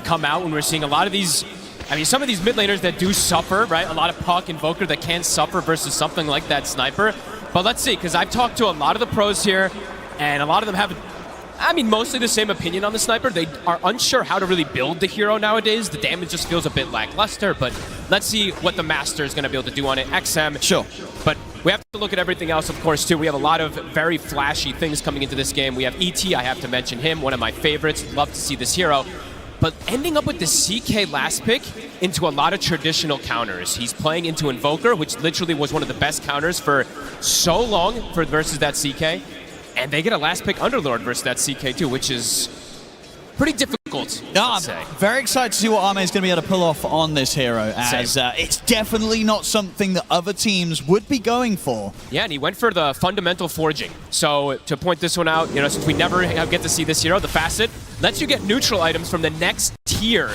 come out when we're seeing a lot of these. I mean, some of these mid laners that do suffer, right? A lot of Puck, Invoker that can suffer versus something like that Sniper. But let's see, because I've talked to a lot of the pros here, and a lot of them have, I mean, mostly the same opinion on the Sniper. They are unsure how to really build the hero nowadays. The damage just feels a bit lackluster, but let's see what the Master is going to be able to do on it. XM, sure. But we have to look at everything else, of course, too. We have a lot of very flashy things coming into this game. We have ET, I have to mention him, one of my favorites. Love to see this hero. But ending up with the CK last pick into a lot of traditional counters. He's playing into Invoker, which literally was one of the best counters for so long versus that CK. And they get a last pick Underlord versus that CK too, which is pretty difficult, I'm very excited to see what Ame is going to be able to pull off on this hero, as it's definitely not something that other teams would be going for. Yeah, and he went for the fundamental forging. So to point this one out, you know, since we never get to see this hero, the Facet lets you get neutral items from the next tier,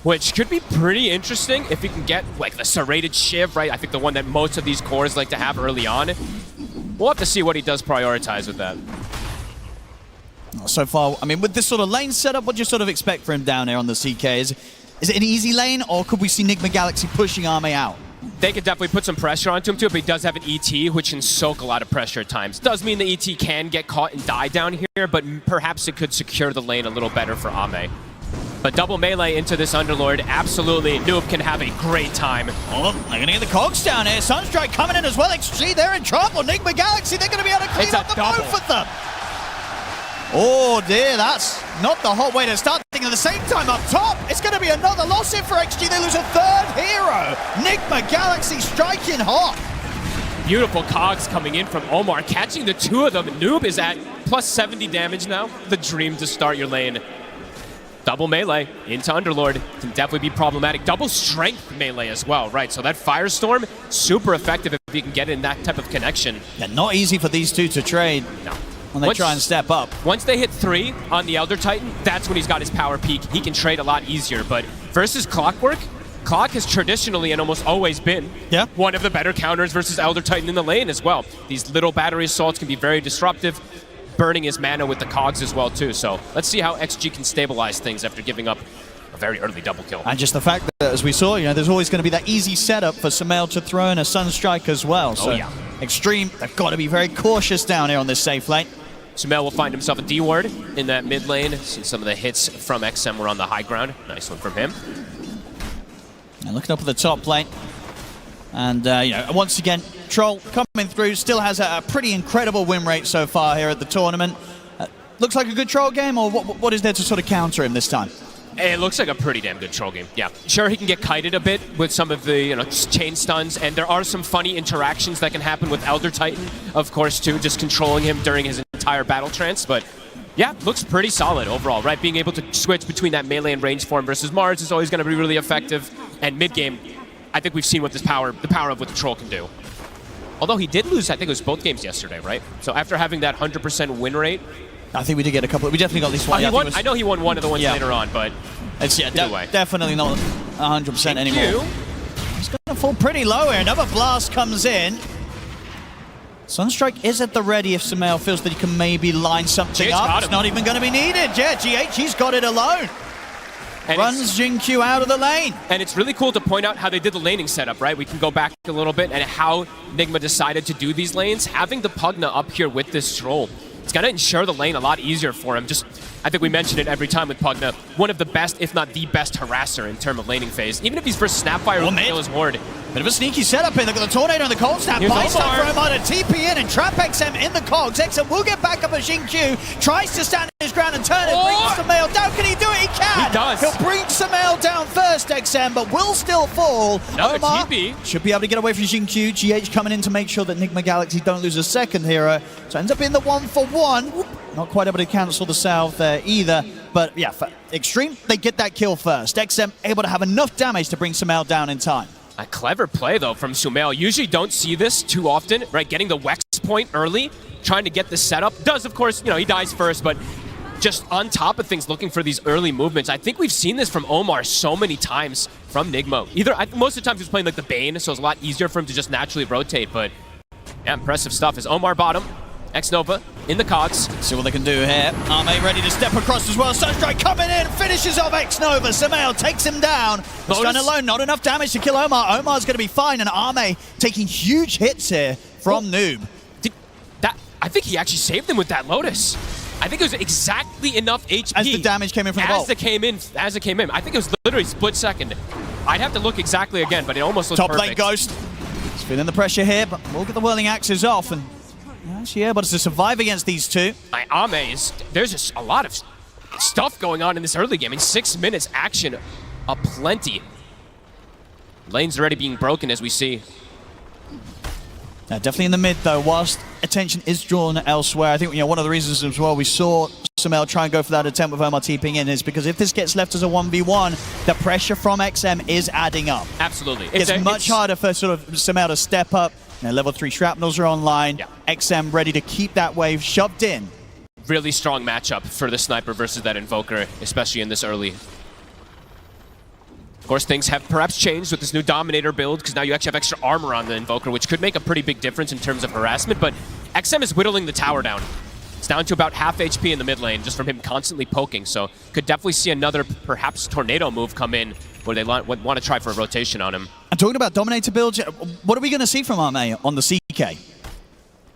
which could be pretty interesting if you can get like the serrated Shiv, right? I think the one that most of these cores like to have early on. We'll have to see what he does prioritize with that. So far, I mean, with this sort of lane setup, what do you sort of expect for him down there on the CK? Is it an easy lane, or could we see Nigma Galaxy pushing Ame out? They could definitely put some pressure onto him too, but he does have an ET, which can soak a lot of pressure at times. Does mean the ET can get caught and die down here, but perhaps it could secure the lane a little better for Ame. But double melee into this Underlord, absolutely. Noob can have a great time. Oh, they're going to get the cogs down here. Sunstrike coming in as well. XG, they're in trouble. Nigma Galaxy, they're going to be able to clean up the both of them. Oh dear, that's not the hot way to start. At the same time up top, it's going to be another loss here for XG. They lose a third hero. Nigma Galaxy striking hot. Beautiful cogs coming in from Omar, catching the two of them. Noob is at plus 70 damage now. The dream to start your lane. Double melee into Underlord can definitely be problematic. Double strength melee as well, right? So that Firestorm, super effective if you can get in that type of connection. Yeah, not easy for these two to trade. No. When they try and step up. Once they hit 3 on the Elder Titan, that's when he's got his power peak. He can trade a lot easier, but versus Clockwork, Clock has traditionally and almost always been one of the better counters versus Elder Titan in the lane as well. These little battery assaults can be very disruptive, burning his mana with the cogs as well too. So let's see how XG can stabilize things after giving up a very early double kill. And just the fact that, as we saw, you know, there's always going to be that easy setup for Sumail to throw in a Sunstrike as well. So Xtreme, they've got to be very cautious down here on this safe lane. Sumail will find himself a D-ward in that mid lane, since some of the hits from XM were on the high ground. Nice one from him. And looking up at the top lane. And, you know, once again, Troll coming through, still has a pretty incredible win rate so far here at the tournament. Looks like a good Troll game, or what is there to sort of counter him this time? It looks like a pretty damn good Troll game, yeah. Sure, he can get kited a bit with some of the, you know, chain stuns, and there are some funny interactions that can happen with Elder Titan, of course, too, just controlling him during his entire battle trance, but yeah, looks pretty solid overall, right? Being able to switch between that melee and range form versus Mars is always going to be really effective, and mid-game, I think we've seen what the power of what the Troll can do. Although he did lose, I think it was both games yesterday, right? So after having that 100% win rate, I think we did get a couple. We definitely got at least one. I know he won one of the ones later on, but it's definitely not 100% anymore. He's going to fall pretty low here. Another blast comes in. Sunstrike is at the ready if Sumail feels that he can maybe line something up. It's not even going to be needed. Yeah, GH, he's got it alone. And runs Jin-Q out of the lane. And it's really cool to point out how they did the laning setup, right? We can go back a little bit and how Nigma decided to do these lanes. Having the Pugna up here with this Troll, it's going to ensure the lane a lot easier for him. Just, I think we mention it every time with Pugna. One of the best, if not the best harasser in terms of laning phase. Even if he's versus Snapfire who can kill his ward. Bit of a sneaky setup here. They've got the Tornado and the Cold Snap. Buys stuff for him on a TP in and trap XM in the cogs. XM will get back up as Jin-Q. Tries to stand his ground and turn it. Brings Sumail down. Can he do it? He can. He does. He'll bring Sumail down first, XM, but will still fall. Another Omar TP. should be able to get away from Jin-Q. GH coming in to make sure that Nigma Galaxy don't lose a second hero. So ends up being the 1-for-1. Not quite able to cancel the salve there either. But yeah, for Xtreme, they get that kill first. XM able to have enough damage to bring Sumail down in time. A clever play, though, from Sumail. Usually don't see this too often, right? Getting the Wex point early, trying to get the setup. Does, of course, you know, he dies first, but just on top of things, looking for these early movements. I think we've seen this from Omar so many times from Nigma. Most of the times he's playing like the Bane, so it's a lot easier for him to just naturally rotate, but yeah, impressive stuff. Is Omar bottom, X-Nova in the cogs. See what they can do here. Arme ready to step across as well. Sunstrike coming in, finishes off X-Nova. Sumail takes him down. Stun alone, not enough damage to kill Omar. Omar's going to be fine, and Arme taking huge hits here from Noob. I think he actually saved him with that Lotus. I think it was exactly enough HP. As the damage came in from the vault. As it came in. I think it was literally split second. I'd have to look exactly again, but it almost looks perfect. Top lane Ghost. He's feeling the pressure here, but we'll get the whirling axes off, and actually able to survive against these two. There's just a lot of stuff going on in this early game. In 6 minutes, action aplenty. Lanes already being broken, as we see. Definitely in the mid, though, whilst attention is drawn elsewhere. I think one of the reasons as well we saw Sumail try and go for that attempt with Omar TPing in is because if this gets left as a 1v1, the pressure from XM is adding up. Absolutely. It's much harder for sort of Sumail to step up. Level 3 shrapnels are online. Yeah. XM ready to keep that wave shoved in. Really strong matchup for the sniper versus that invoker, especially in this early. Of course, things have perhaps changed with this new Dominator build, because now you actually have extra armor on the Invoker, which could make a pretty big difference in terms of harassment, but XM is whittling the tower down. It's down to about half HP in the mid lane, just from him constantly poking, so could definitely see another, perhaps, tornado move come in, where they want to try for a rotation on him. And talking about Dominator builds, what are we going to see from Arme on the CK?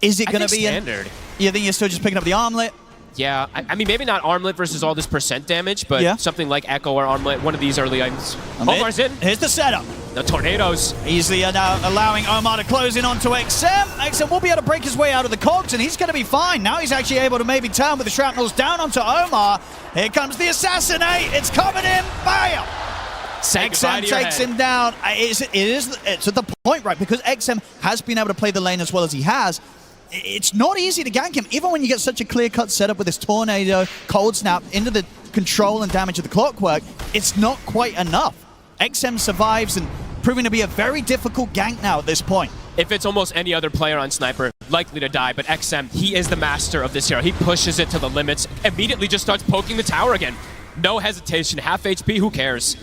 Is it going to be standard? You think you're still just picking up the armlet? Yeah, I mean, maybe not armlet versus all this percent damage, but something like Echo or armlet, one of these early items. Omar's in. Here's the setup. The tornadoes. Easily now allowing Omar to close in onto XM. XM will be able to break his way out of the cogs, and he's going to be fine. Now he's actually able to maybe turn with the shrapnels down onto Omar. Here comes the assassinate. It's coming in. Bam! XM takes him down. It's at the point, right, because XM has been able to play the lane as well as he has. It's not easy to gank him, even when you get such a clear-cut setup with this tornado, cold snap into the control and damage of the clockwork. It's not quite enough. XM survives and proving to be a very difficult gank now at this point. If it's almost any other player on Sniper, likely to die, but XM, he is the master of this hero. He pushes it to the limits, immediately just starts poking the tower again. No hesitation, half HP, who cares?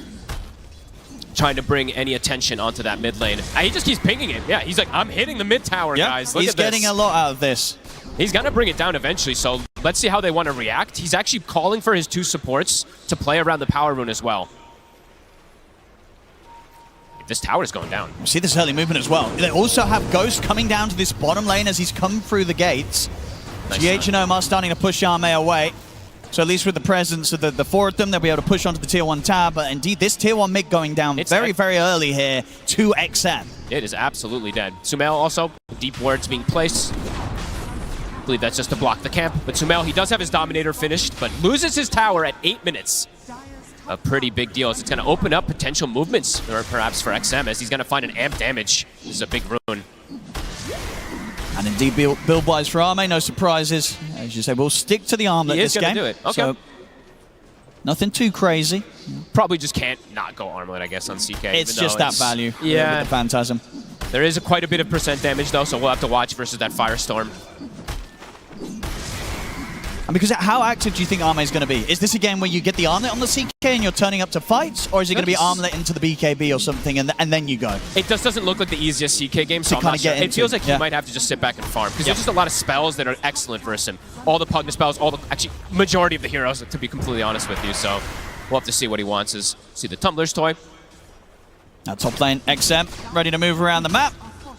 Trying to bring any attention onto that mid lane. He just keeps pinging it. Yeah, he's like, I'm hitting the mid tower, guys. Look he's at this. Getting a lot out of this. He's going to bring it down eventually, so let's see how they want to react. He's actually calling for his 2 supports to play around the power rune as well. This tower is going down. See this early movement as well. They also have Ghost coming down to this bottom lane as he's come through the gates. Nice. GH and Omar starting to push Arme away. So at least with the presence of the 4 of them, they'll be able to push onto the tier 1 tower. But indeed, this tier 1 mid going down very early here to XM. It is absolutely dead. Sumail also, deep wards being placed. I believe that's just to block the camp. But Sumail, he does have his Dominator finished, but loses his tower at 8 minutes. A pretty big deal, as it's going to open up potential movements, or perhaps for XM, as he's going to find an amp damage. This is a big rune. And indeed, build-wise for Arme, no surprises. As you say, we'll stick to the armlet this game. He is going to do it. Okay. So, nothing too crazy. Probably just can't not go armlet, I guess, on CK. It's just that value with the Phantasm. There is quite a bit of percent damage, though, so we'll have to watch versus that Firestorm. And because how active do you think Arme is going to be? Is this a game where you get the armlet on the CK and you're turning up to fights? Or is it going to be armlet into the BKB or something and then you go? It just doesn't look like the easiest CK game, so I'm not sure. It feels like he might have to just sit back and farm. Because there's just a lot of spells that are excellent for him. All the Pugna spells, actually, majority of the heroes, to be completely honest with you. So we'll have to see what he wants. See the Tumbler's toy. Now top lane, XM, ready to move around the map.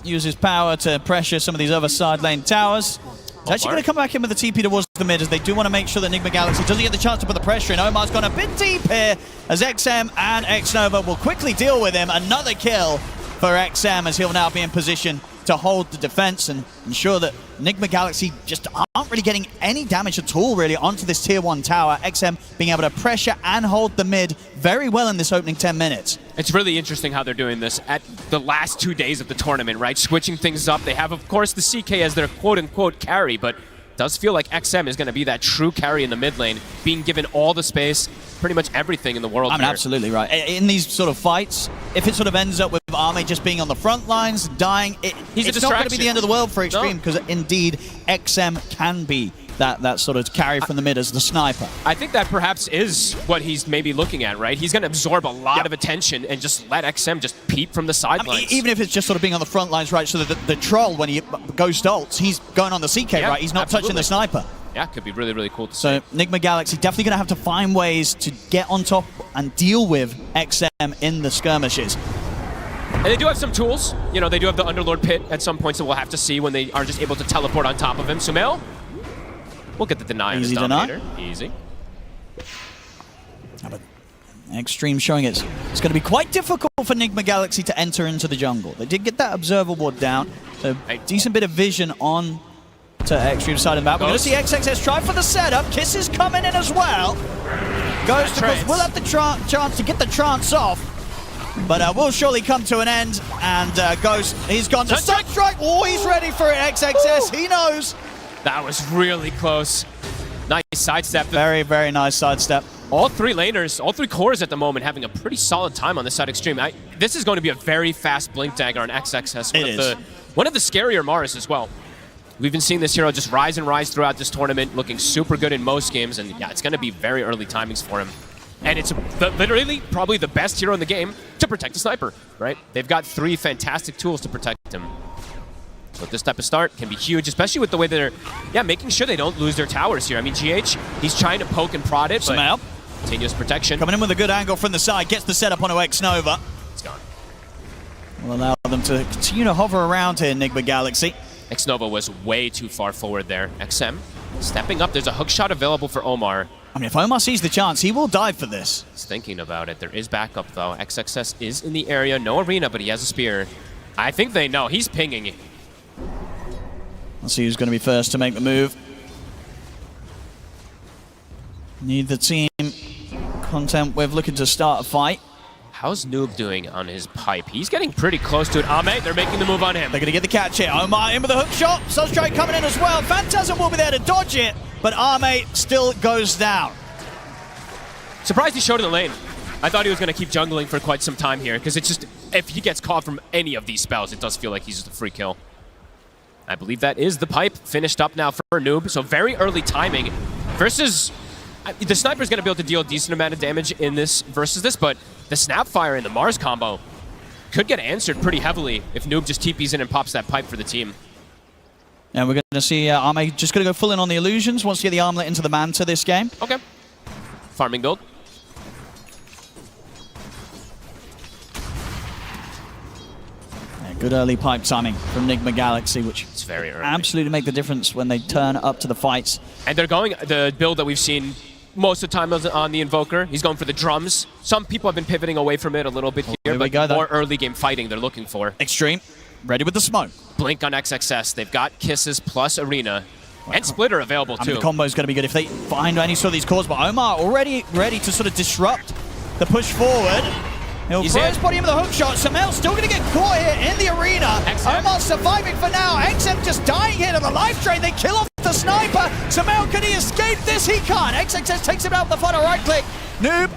Use his power to pressure some of these other side lane towers. He's actually going to come back in with the TP towards the mid, as they do want to make sure that Nigma Galaxy doesn't get the chance to put the pressure in. Omar's gone a bit deep here, as XM and Xnova will quickly deal with him. Another kill for XM, as he'll now be in position to hold the defense and ensure that Nigma Galaxy just aren't really getting any damage at all, really, onto this tier 1 tower. XM being able to pressure and hold the mid very well in this opening 10 minutes. It's really interesting how they're doing this at the last 2 days of the tournament, right? Switching things up. They have, of course, the CK as their quote-unquote carry, but it does feel like XM is going to be that true carry in the mid lane, being given all the space, pretty much everything in the world. I'm absolutely right. In these sort of fights, if it sort of ends up with Arme just being on the front lines, dying, it's not going to be the end of the world for Xtreme, because indeed XM can be that sort of carry from the mid as the sniper. I think that perhaps is what he's maybe looking at, right? He's going to absorb a lot of attention and just let XM just peep from the sidelines. Even if it's just sort of being on the front lines, right, so that the troll, when he goes to ults, he's going on the CK, right? He's not touching the sniper. Yeah, could be really, really cool to see. So Nigma Galaxy definitely going to have to find ways to get on top and deal with XM in the skirmishes. And they do have some tools. You know, they do have the Underlord Pit at some points that we'll have to see when they are just able to teleport on top of him. Sumail, we'll get the deny on his Dominator. Easy. But Xtreme showing it's going to be quite difficult for Nigma Galaxy to enter into the jungle. They did get that Observer Ward down, so decent bit of vision on to Xtreme's side of the map. We're going to see XXS try for the setup. Kiss is coming in as well. Ghost, of course, will have the chance to get the trance off, but will surely come to an end. And Ghost, he's gone to Sunstrike. Oh, he's ready for it, XXS. He knows. That was really close. Nice sidestep. Very, very nice sidestep. All three laners, all three cores at the moment having a pretty solid time on this side Xtreme. This is going to be a very fast blink dagger on XXS. One of the scarier Mars as well. We've been seeing this hero just rise and rise throughout this tournament, looking super good in most games, and yeah, it's going to be very early timings for him. And it's literally probably the best hero in the game to protect the sniper, right? They've got 3 fantastic tools to protect him. So this type of start can be huge, especially with the way they're, making sure they don't lose their towers here. I mean, GH, he's trying to poke and prod it, but continuous protection. Coming in with a good angle from the side, gets the setup onto X-Nova. It's gone. Will allow them to continue to hover around here, Nigma Galaxy. X-Nova was way too far forward there. XM stepping up. There's a hook shot available for Omar. I mean, if Omar sees the chance, he will dive for this. He's thinking about it. There is backup, though. XXS is in the area. No arena, but he has a spear. I think they know. He's pinging. Let's see who's going to be first to make the move. Need the team content with looking to start a fight. How's Noob doing on his pipe? He's getting pretty close to it. Ame, they're making the move on him. They're going to get the catch here. Omar in with a hook shot. Sunstrike coming in as well. Phantasm will be there to dodge it, but Ame still goes down. Surprised he showed in the lane. I thought he was going to keep jungling for quite some time here, because it's just, if he gets caught from any of these spells, it does feel like he's just a free kill. I believe that is the pipe finished up now for Noob, so very early timing versus... The sniper's going to be able to deal a decent amount of damage in this versus this, but the Snapfire and the Mars combo could get answered pretty heavily if Noob just TPs in and pops that pipe for the team. And we're going to see Ame just going to go full in on the illusions once you get the armlet into the Manta this game. Okay. Farming build. Good early pipe timing from Nigma Galaxy, which it's very early. Absolutely make the difference when they turn up to the fights. And they're going, the build that we've seen most of the time on the Invoker, he's going for the drums. Some people have been pivoting away from it a little bit here, but more early game fighting they're looking for. Xtreme, ready with the smoke. Blink on XXS. They've got Kisses plus Arena. And Splitter available too. I mean, the combo is going to be good if they find any sort of these cores, but Omar already ready to sort of disrupt the push forward. He'll throw his body in with a hook shot. Sumail still going to get caught here in the arena. Omar surviving for now. XM just dying here to the life drain. They kill off the sniper. Sumail, can he escape this? He can't. XXS takes him out with the final right click. Noob,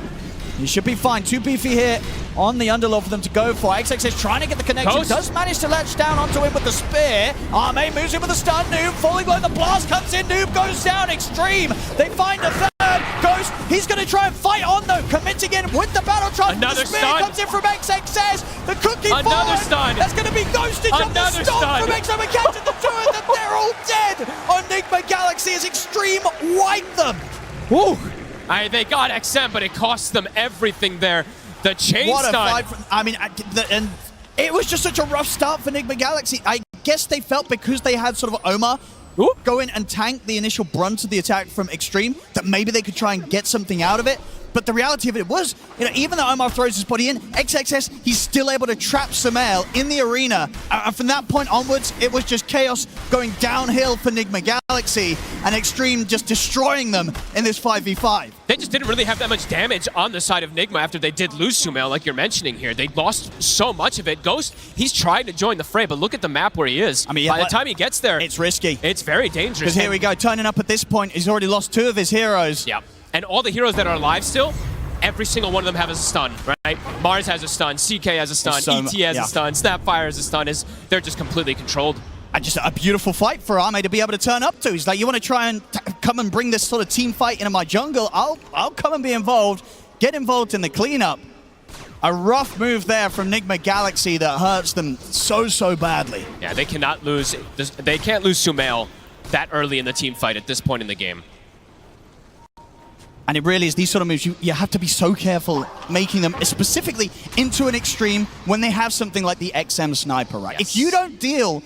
he should be fine. Too beefy here on the underlord for them to go for. XXS trying to get the connection. Ghost does manage to latch down onto him with the spear. Ame moves in with a stun. Noob falling low. The blast comes in. Noob goes down. Xtreme. They find a third. Ghost, he's going to try and fight on though. Committing in with the battle trap. Another the spear stun. Comes in from XXS. The cookie Another forward. Stun. That's going to be Ghostage on the stun from XM. Catching the two of them. They're all dead on Nigma Galaxy as Xtreme wipe them. Woo. They got XM, but it cost them everything there. The chain what stun. A fight I mean, and it was just such a rough start for Nigma Galaxy. I guess they felt because they had sort of Omar go in and tank the initial brunt of the attack from Xtreme that maybe they could try and get something out of it. But the reality of it was, even though Omar throws his body in, XXS, he's still able to trap Sumail in the arena. And from that point onwards, it was just chaos going downhill for Nigma Galaxy and Xtreme just destroying them in this 5v5. They just didn't really have that much damage on the side of Nigma after they did lose Sumail, like you're mentioning here. They lost so much of it. Ghost, he's trying to join the fray, but look at the map where he is. I mean, by the time he gets there, it's risky. It's very dangerous. Because here we go, turning up at this point, he's already lost 2 of his heroes. Yeah. And all the heroes that are alive still, every single one of them have a stun, right? Mars has a stun, CK has a stun, ET has a stun, Snapfire has a stun. They're just completely controlled. just a beautiful fight for Arme to be able to turn up to. He's like, you want to try and come and bring this sort of team fight into my jungle? I'll come and be involved. Get involved in the cleanup. A rough move there from Nigma Galaxy that hurts them so badly. Yeah, they cannot lose. They can't lose Sumail that early in the team fight at this point in the game. And it really is these sort of moves, you have to be so careful making them, specifically into an Xtreme when they have something like the XM Sniper, right? Yes. If you don't deal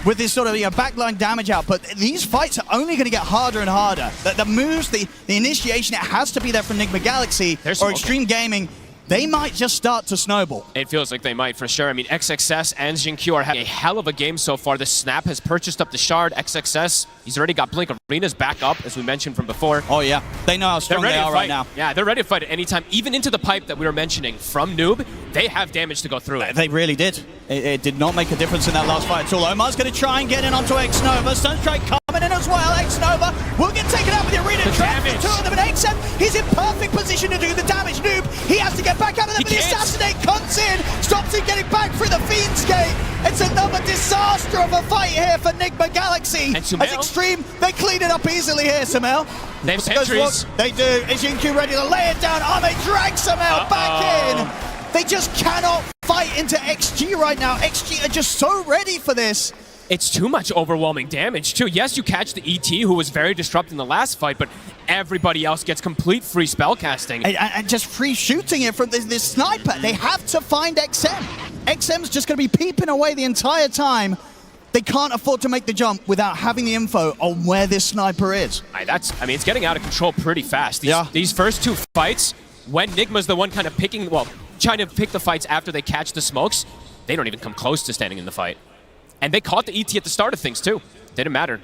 with this sort of backline damage output, these fights are only going to get harder and harder. The moves, the initiation, it has to be there from Nigma Galaxy or Xtreme Gaming. They might just start to snowball. It feels like they might, for sure. I mean, XXS and Xingqiu are having a hell of a game so far. The Snap has purchased up the Shard. XXS, he's already got Blink Arenas back up, as we mentioned from before. Oh, yeah. They know how strong they are right now. Yeah, they're ready to fight at any time. Even into the pipe that we were mentioning from Noob, they have damage to go through it. They really did. It did not make a difference in that last fight at all. Omar's going to try and get in onto X-Nova. Sunstrike coming in as well. X-Nova will get taken out with the arena trap. Two of them, and XM, he's in perfect position to do the damage. Noob, he has to get back out of there, but the Assassinate comes in, stops him getting back through the Fiend's Gate. It's another disaster of a fight here for Nigma Galaxy. And Sumail, as Xtreme, they clean it up easily here, Sumail. They have sentries. They do. Is Xingqiu ready to lay it down? Arme drags Sumail back in. They just cannot fight into XG right now. XG are just so ready for this. It's too much overwhelming damage, too. Yes, you catch the ET, who was very disruptive in the last fight, but everybody else gets complete free spellcasting. And just free shooting it from this sniper. They have to find XM. XM's just going to be peeping away the entire time. They can't afford to make the jump without having the info on where this sniper is. I mean, it's getting out of control pretty fast. These first two fights, when Nigma's the one kind of trying to pick the fights after they catch the smokes, they don't even come close to standing in the fight. And they caught the ET at the start of things, too. Didn't matter.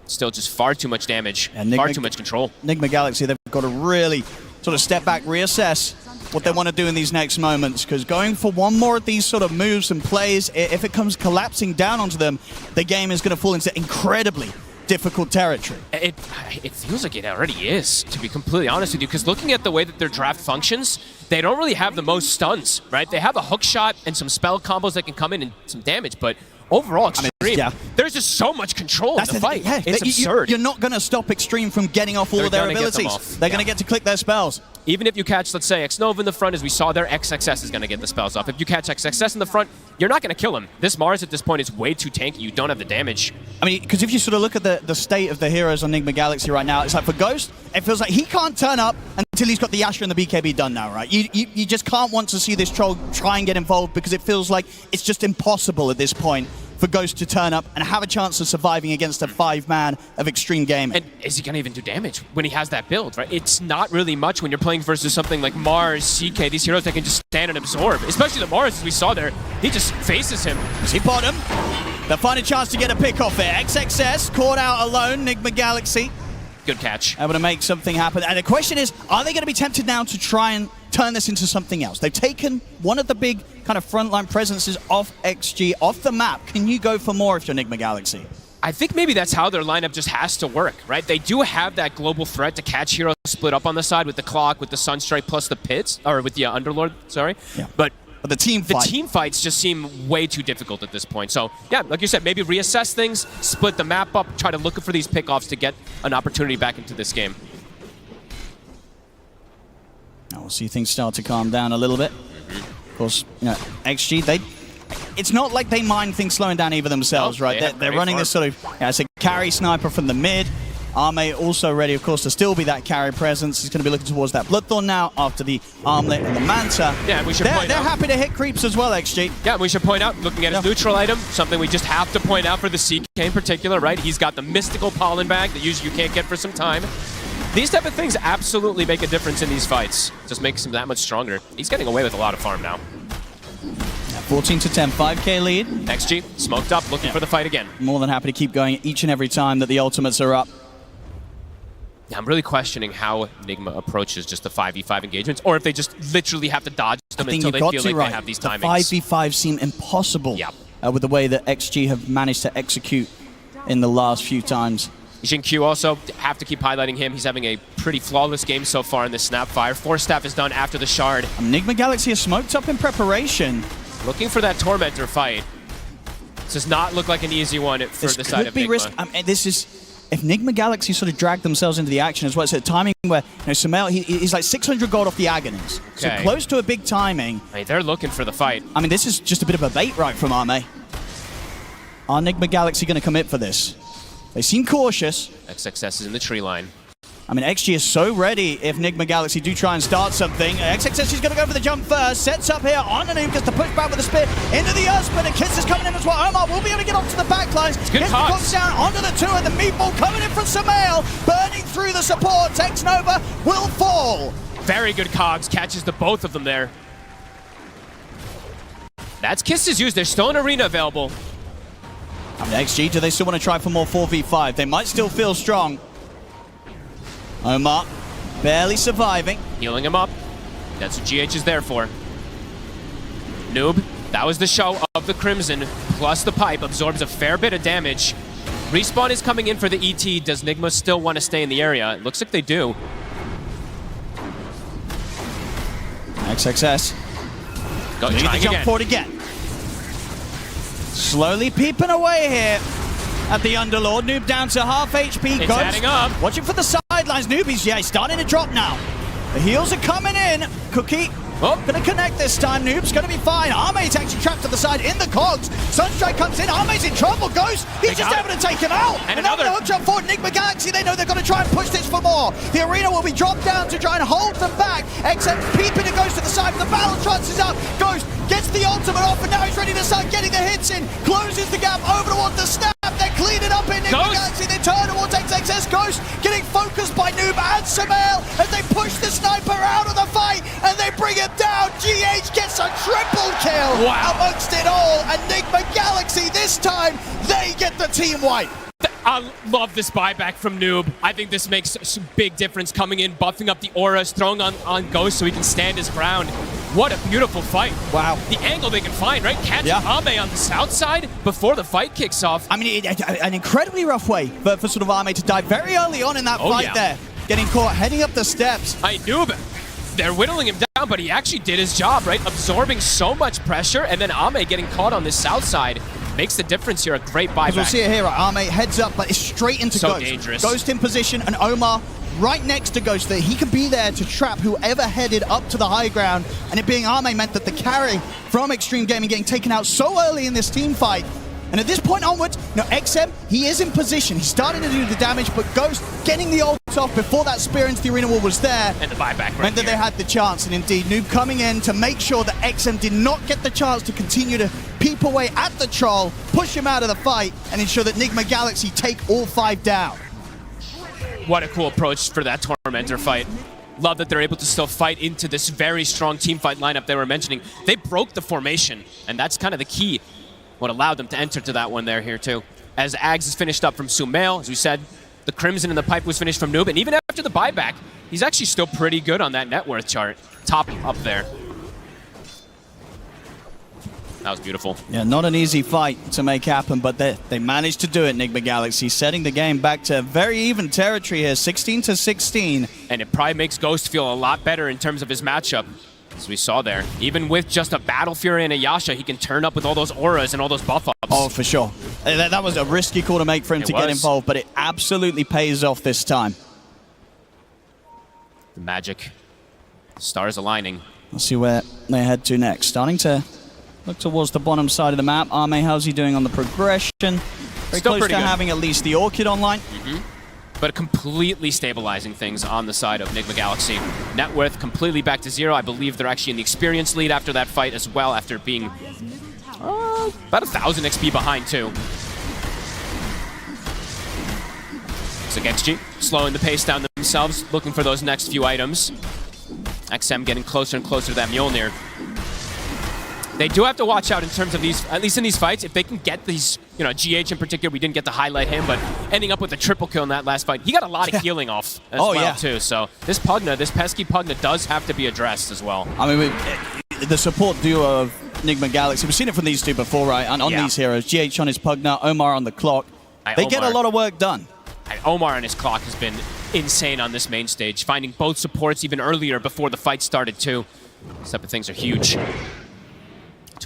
Still just far too much damage, far too much control. Nigma Galaxy, they've got to really sort of step back, reassess what they want to do in these next moments, because going for one more of these sort of moves and plays, if it comes collapsing down onto them, the game is going to fall into incredibly difficult territory. It feels like it already is, to be completely honest with you, because looking at the way that their draft functions, they don't really have the most stuns, right? They have a hook shot and some spell combos that can come in and some damage, but overall, Xtreme, there's just so much control in the fight. It's absurd. You're not going to stop Xtreme from getting off all of their abilities. They're going to get to click their spells. Even if you catch, let's say, X-Nova in the front, as we saw there, XXS is going to get the spells off. If you catch XXS in the front, you're not going to kill him. This Mars at this point is way too tanky. You don't have the damage. I mean, because if you sort of look at the state of the heroes on Nigma Galaxy right now, it's like for Ghost, it feels like he can't turn up until he's got the Asher and the BKB done now, right? You just can't want to see this troll try and get involved, because it feels like it's just impossible at this point for Ghost to turn up and have a chance of surviving against a 5-man of Xtreme Gaming. And is he going to even do damage when he has that build, right? It's not really much when you're playing versus something like Mars, CK, these heroes that can just stand and absorb. Especially the Mars, as we saw there. He just faces him. He bottom. They'll find a chance to get a pick off there. XXS caught out alone, Nigma Galaxy. Good catch. Able to make something happen. And the question is, are they going to be tempted now to try and turn this into something else? They've taken one of the big kind of frontline presences off XG, off the map. Can you go for more if you're Nigma Galaxy? I think maybe that's how their lineup just has to work, right? They do have that global threat to catch heroes split up on the side with the Clock, with the Sunstrike, plus the Pits, or with the Underlord, sorry. Yeah. But the team fights just seem way too difficult at this point. So, yeah, like you said, maybe reassess things, split the map up, try to look for these pickoffs to get an opportunity back into this game. Now we'll see things start to calm down a little bit. Of course, you know, XG, it's not like they mind things slowing down either themselves, right? They're running this sort of, it's a carry sniper from the mid. Arme also ready, of course, to still be that carry presence. He's going to be looking towards that Bloodthorn now after the Armlet and the Manta. Yeah, we should point out. They're happy to hit creeps as well, XG. Yeah, we should point out, looking at his neutral item, something we just have to point out for the CK in particular, right? He's got the mystical pollen bag that usually you can't get for some time. These type of things absolutely make a difference in these fights. Just makes him that much stronger. He's getting away with a lot of farm now. 14 to 10, 5k lead. XG, smoked up, looking for the fight again. More than happy to keep going each and every time that the ultimates are up. Yeah, I'm really questioning how Nigma approaches just the 5v5 engagements, or if they just literally have to dodge them until they feel like they have these timings. The 5v5 seem impossible with the way that XG have managed to execute in the last few times. Xingqiu also, have to keep highlighting him. He's having a pretty flawless game so far in this Snapfire. Force Staff is done after the Shard. Nigma Galaxy is smoked up in preparation. Looking for that Tormentor fight. Does not look like an easy one for the side of This could be Nigma. risk. This is... If Nigma Galaxy sort of drag themselves into the action as well, it's a timing where, Sumail, he's like 600 gold off the Agonies. Okay. So close to a big timing. I mean, they're looking for the fight. I mean, this is just a bit of a bait right from Arme. Are Nigma Galaxy going to commit for this? They seem cautious. XXS is in the tree line. I mean, XG is so ready if Nigma Galaxy do try and start something. XXS is going to go for the jump first. Sets up here on the Noob, gets the push back with the spear into the Earth, but a Kiss is coming in as well. Omar will be able to get onto the backlines. Good Gets the cogs down onto the two, and the meatball coming in from Sumail. Burning through the support. Tex Nova will fall. Very good cogs. Catches the both of them there. That's Kiss's use. There's still an arena available. I mean, XG, do they still want to try for more 4v5? They might still feel strong. Omar, barely surviving. Healing him up. That's what GH is there for. Noob, that was the show of the Crimson, plus the pipe, absorbs a fair bit of damage. Respawn is coming in for the ET. Does Nigma still want to stay in the area? It looks like they do. XXS. Go, Need to trying jump again. forward again. Slowly peeping away here at the Underlord. Noob down to half HP. It's Goes. adding up. Watching for the sidelines. Noob, he's starting to drop now. The heals are coming in. Cookie. Oh. Gonna connect this time. Noob's gonna be fine. Arme's actually trapped to the side in the cogs. Sunstrike comes in. Arme's in trouble. Ghost, he's just able to take him out. And another hook jump forward. Nigma Galaxy, they know they're gonna try and push this for more. The arena will be dropped down to try and hold them back. XM peeping and goes to the side, but the battle trance is up. Ghost gets the ultimate off, and now he's ready to start getting the hits in. Closes the gap over towards the snap. They're cleaning up in Nigma Galaxy. They turn towards XXS. Ghost getting focused by Noob and Sumail as they push the sniper out of the fight, and they bring him down. GH gets a triple kill amongst it all, and Nigma Galaxy this time, they get the team wipe. I love this buyback from Noob. I think this makes a big difference coming in, buffing up the auras, throwing on Ghost so he can stand his ground. What a beautiful fight. Wow. The angle they can find, right? Catch Ame on the south side before the fight kicks off. I mean, an incredibly rough way for sort of Ame to die very early on in that fight there. Getting caught, heading up the steps. Noob, they're whittling him down, but he actually did his job, right? Absorbing so much pressure, and then Ame getting caught on the south side makes the difference here. A great buyback. We'll see it here, right? Ame heads up, but it's straight into so Ghost. Dangerous. Ghost in position, and Omar right next to Ghost there. He can be there to trap whoever headed up to the high ground, and it being Ame meant that the carry from Xtreme Gaming getting taken out so early in this team fight. And at this point onwards, XM, he is in position. He's starting to do the damage, but Ghost getting the ult off before that spear into the arena wall was there. And the buyback meant that they had the chance. And indeed, Noob coming in to make sure that XM did not get the chance to continue to peep away at the troll, push him out of the fight, and ensure that Nigma Galaxy take all 5 down. What a cool approach for that Tormentor fight. Love that they're able to still fight into this very strong team fight lineup they were mentioning. They broke the formation, and that's kind of the key. What allowed them to enter to that one there here too. As Ags is finished up from Sumail, as we said, the Crimson and the Pipe was finished from Noob, and even after the buyback, he's actually still pretty good on that net worth chart. Top up there. That was beautiful. Yeah, not an easy fight to make happen, but they managed to do it, Nigma Galaxy, setting the game back to very even territory here, 16-16. And it probably makes Ghost feel a lot better in terms of his matchup. As we saw there, even with just a Battle Fury and a Yasha, he can turn up with all those auras and all those buff-ups. Oh, for sure. That was a risky call to make for him to get involved, but it absolutely pays off this time. The magic. Stars aligning. Let's see where they head to next. Starting to look towards the bottom side of the map. Arme, how's he doing on the progression? Very Still close to good. having at least the Orchid online. But completely stabilizing things on the side of Nigma Galaxy. Net worth completely back to 0. I believe they're actually in the experience lead after that fight as well, after being about 1,000 XP behind too. So XG slowing the pace down themselves, looking for those next few items. XM getting closer and closer to that Mjolnir. They do have to watch out in terms of these, at least in these fights, if they can get these, GH in particular, we didn't get to highlight him, but ending up with a triple kill in that last fight. He got a lot of healing off as well, too. So this Pugna, this pesky Pugna does have to be addressed as well. I mean, the support duo of Nigma Galaxy, we've seen it from these two before, right? And on these heroes, GH on his Pugna, Omar on the clock. They get a lot of work done. Omar on his clock has been insane on this main stage, finding both supports even earlier before the fight started, too. These type of things are huge.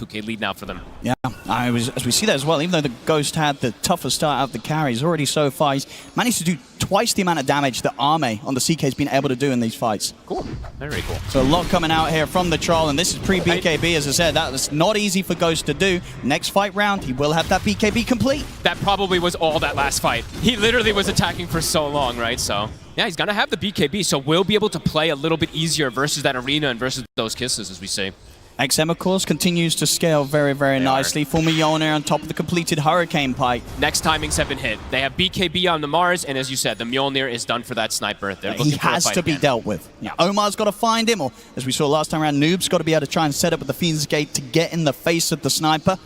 2K lead now for them. Yeah, as we see that as well, even though the Ghost had the tougher start out of the carries, already so far he's managed to do twice the amount of damage that Arme on the CK has been able to do in these fights. Cool. Very cool. So a lot coming out here from the Troll, and this is pre-BKB, as I said. That was not easy for Ghost to do. Next fight round, he will have that BKB complete. That probably was all that last fight. He literally was attacking for so long, right? So, yeah, he's going to have the BKB, so we'll be able to play a little bit easier versus that arena and versus those kisses, as we say. XM, of course, continues to scale very, very nicely. For Mjolnir on top of the completed Hurricane Pike. Next timings have been hit. They have BKB on the Mars, and as you said, the Mjolnir is done for that sniper. He has to be dealt with. Yeah. Omar's got to find him, or as we saw last time around, Noob's got to be able to try and set up with the Fiend's Gate to get in the face of the sniper.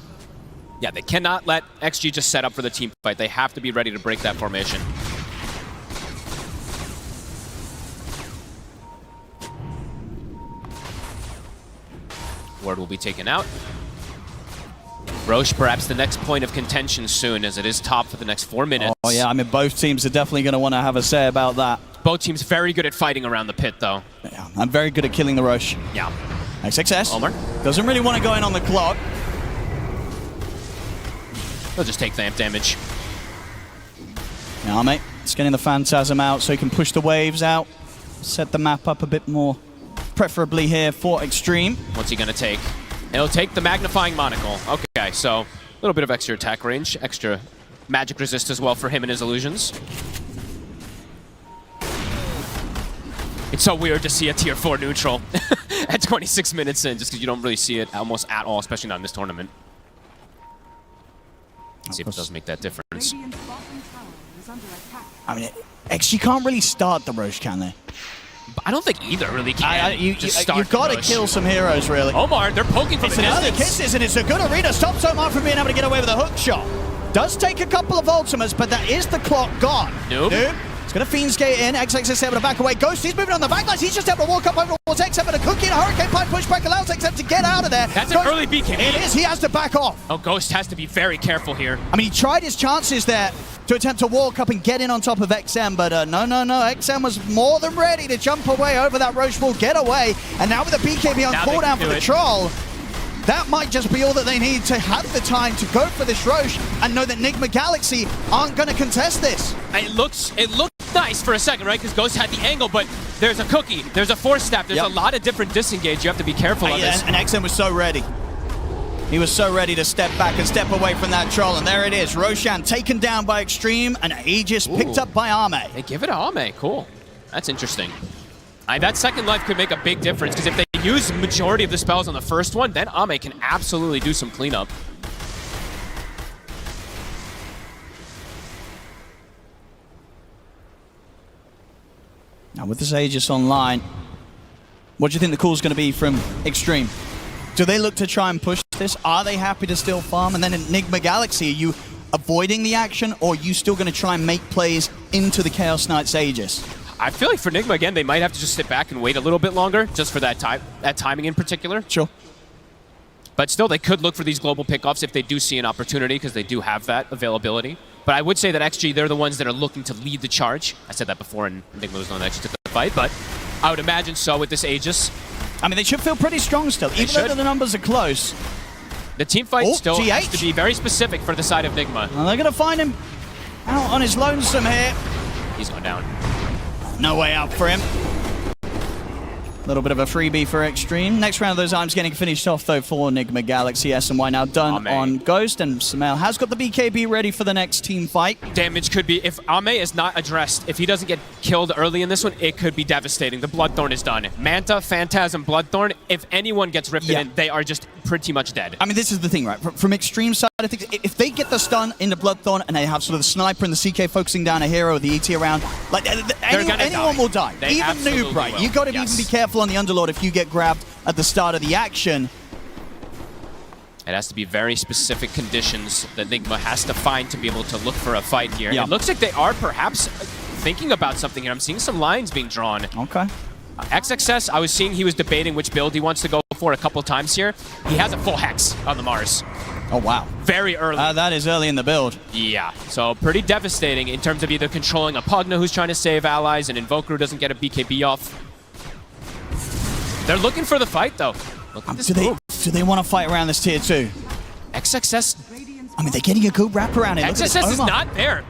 Yeah, they cannot let XG just set up for the team fight. They have to be ready to break that formation. Ward will be taken out. Roche, perhaps the next point of contention soon, as it is top for the next 4 minutes. Oh yeah, I mean, both teams are definitely going to want to have a say about that. Both teams very good at fighting around the pit, though. Yeah, I'm very good at killing the Roche. Yeah. XXS. Omar doesn't really want to go in on the clock. They'll just take vamp damage. Yeah, mate. It's getting the Phantasm out so he can push the waves out. Set the map up a bit more. Preferably here for Xtreme. What's he going to take? He'll take the Magnifying Monocle. Okay, so a little bit of extra attack range, extra magic resist as well for him and his illusions. It's so weird to see a tier 4 neutral at 26 minutes in, just because you don't really see it almost at all, especially not in this tournament. Let's see if it does make that difference. I mean, XG can't really start the Roche, can they? I don't think either really can. You've got to kill some heroes, really. Omar, they're poking from a distance. It's another kisses, and it's a good arena. Stops Omar from being able to get away with a hook shot. Does take a couple of ultimates, but that is the clock gone. Nope. It's going to Fiend's Gate in. XXS able to back away. Ghost, he's moving on the backlines. He's just able to walk up over towards XM, and a cookie and a Hurricane Pike pushback allows XM to get out of there. That's an early BKB. It is. He has to back off. Oh, Ghost has to be very careful here. I mean, he tried his chances there to attempt to walk up and get in on top of XM, but no. XM was more than ready to jump away over that Roche wall, get away, and now with the BKB on cooldown for the Troll, that might just be all that they need to have the time to go for this Roche and know that Nigma Galaxy aren't going to contest this. It looked nice for a second, right? Because Ghost had the angle, but there's a cookie, there's a force staff, there's a lot of different disengage. You have to be careful of this. And XM was so ready. He was so ready to step back and step away from that Troll, and there it is. Roshan taken down by Xtreme, and Aegis picked up by Arme. They give it to Arme. Cool. That's interesting. That second life could make a big difference, because if they use the majority of the spells on the first one, then Arme can absolutely do some cleanup. Now with this Aegis online, what do you think the call is going to be from Xtreme? Do they look to try and push this? Are they happy to still farm? And then in Nigma Galaxy, are you avoiding the action, or are you still going to try and make plays into the Chaos Knight's Aegis? I feel like for Nigma, again, they might have to just sit back and wait a little bit longer, just for that timing in particular. Sure. But still, they could look for these global pickoffs if they do see an opportunity, because they do have that availability. But I would say that XG, they're the ones that are looking to lead the charge. I said that before, and Nigma was the one that actually took the fight, but I would imagine so with this Aegis. I mean, they should feel pretty strong still, even though the numbers are close. The team fight still has to be very specific for the side of Nigma. Well, they're going to find him out on his lonesome here. He's going down. No way out for him. A little bit of a freebie for Xtreme. Next round of those items getting finished off, though, for Nigma Galaxy. SNY now done on Ghost, and Sumail has got the BKB ready for the next team fight. Damage could be, if Ame is not addressed, if he doesn't get killed early in this one, it could be devastating. The Bloodthorn is done. Manta, Phantasm, Bloodthorn, if anyone gets ripped in, they are just pretty much dead. I mean, this is the thing, right? From Xtreme side of things, if they get the stun into Bloodthorn and they have sort of the sniper and the CK focusing down a hero, the ET around, like anyone will die. They even Noob, right? You got to even be careful on the Underlord if you get grabbed at the start of the action. It has to be very specific conditions that Nigma has to find to be able to look for a fight here. It looks like they are perhaps thinking about something here. I'm seeing some lines being drawn. Okay. XXS, I was seeing he was debating which build he wants to go for a couple times here. He has a full Hex on the Mars. Oh, wow. Very early. That is early in the build. Yeah, so pretty devastating in terms of either controlling a Pugna who's trying to save allies, and Invoker who doesn't get a BKB off. They're looking for the fight, though. Look at this move. do they want to fight around this tier 2? XXS. I mean, they're getting a good wrap around it. XXS is not there.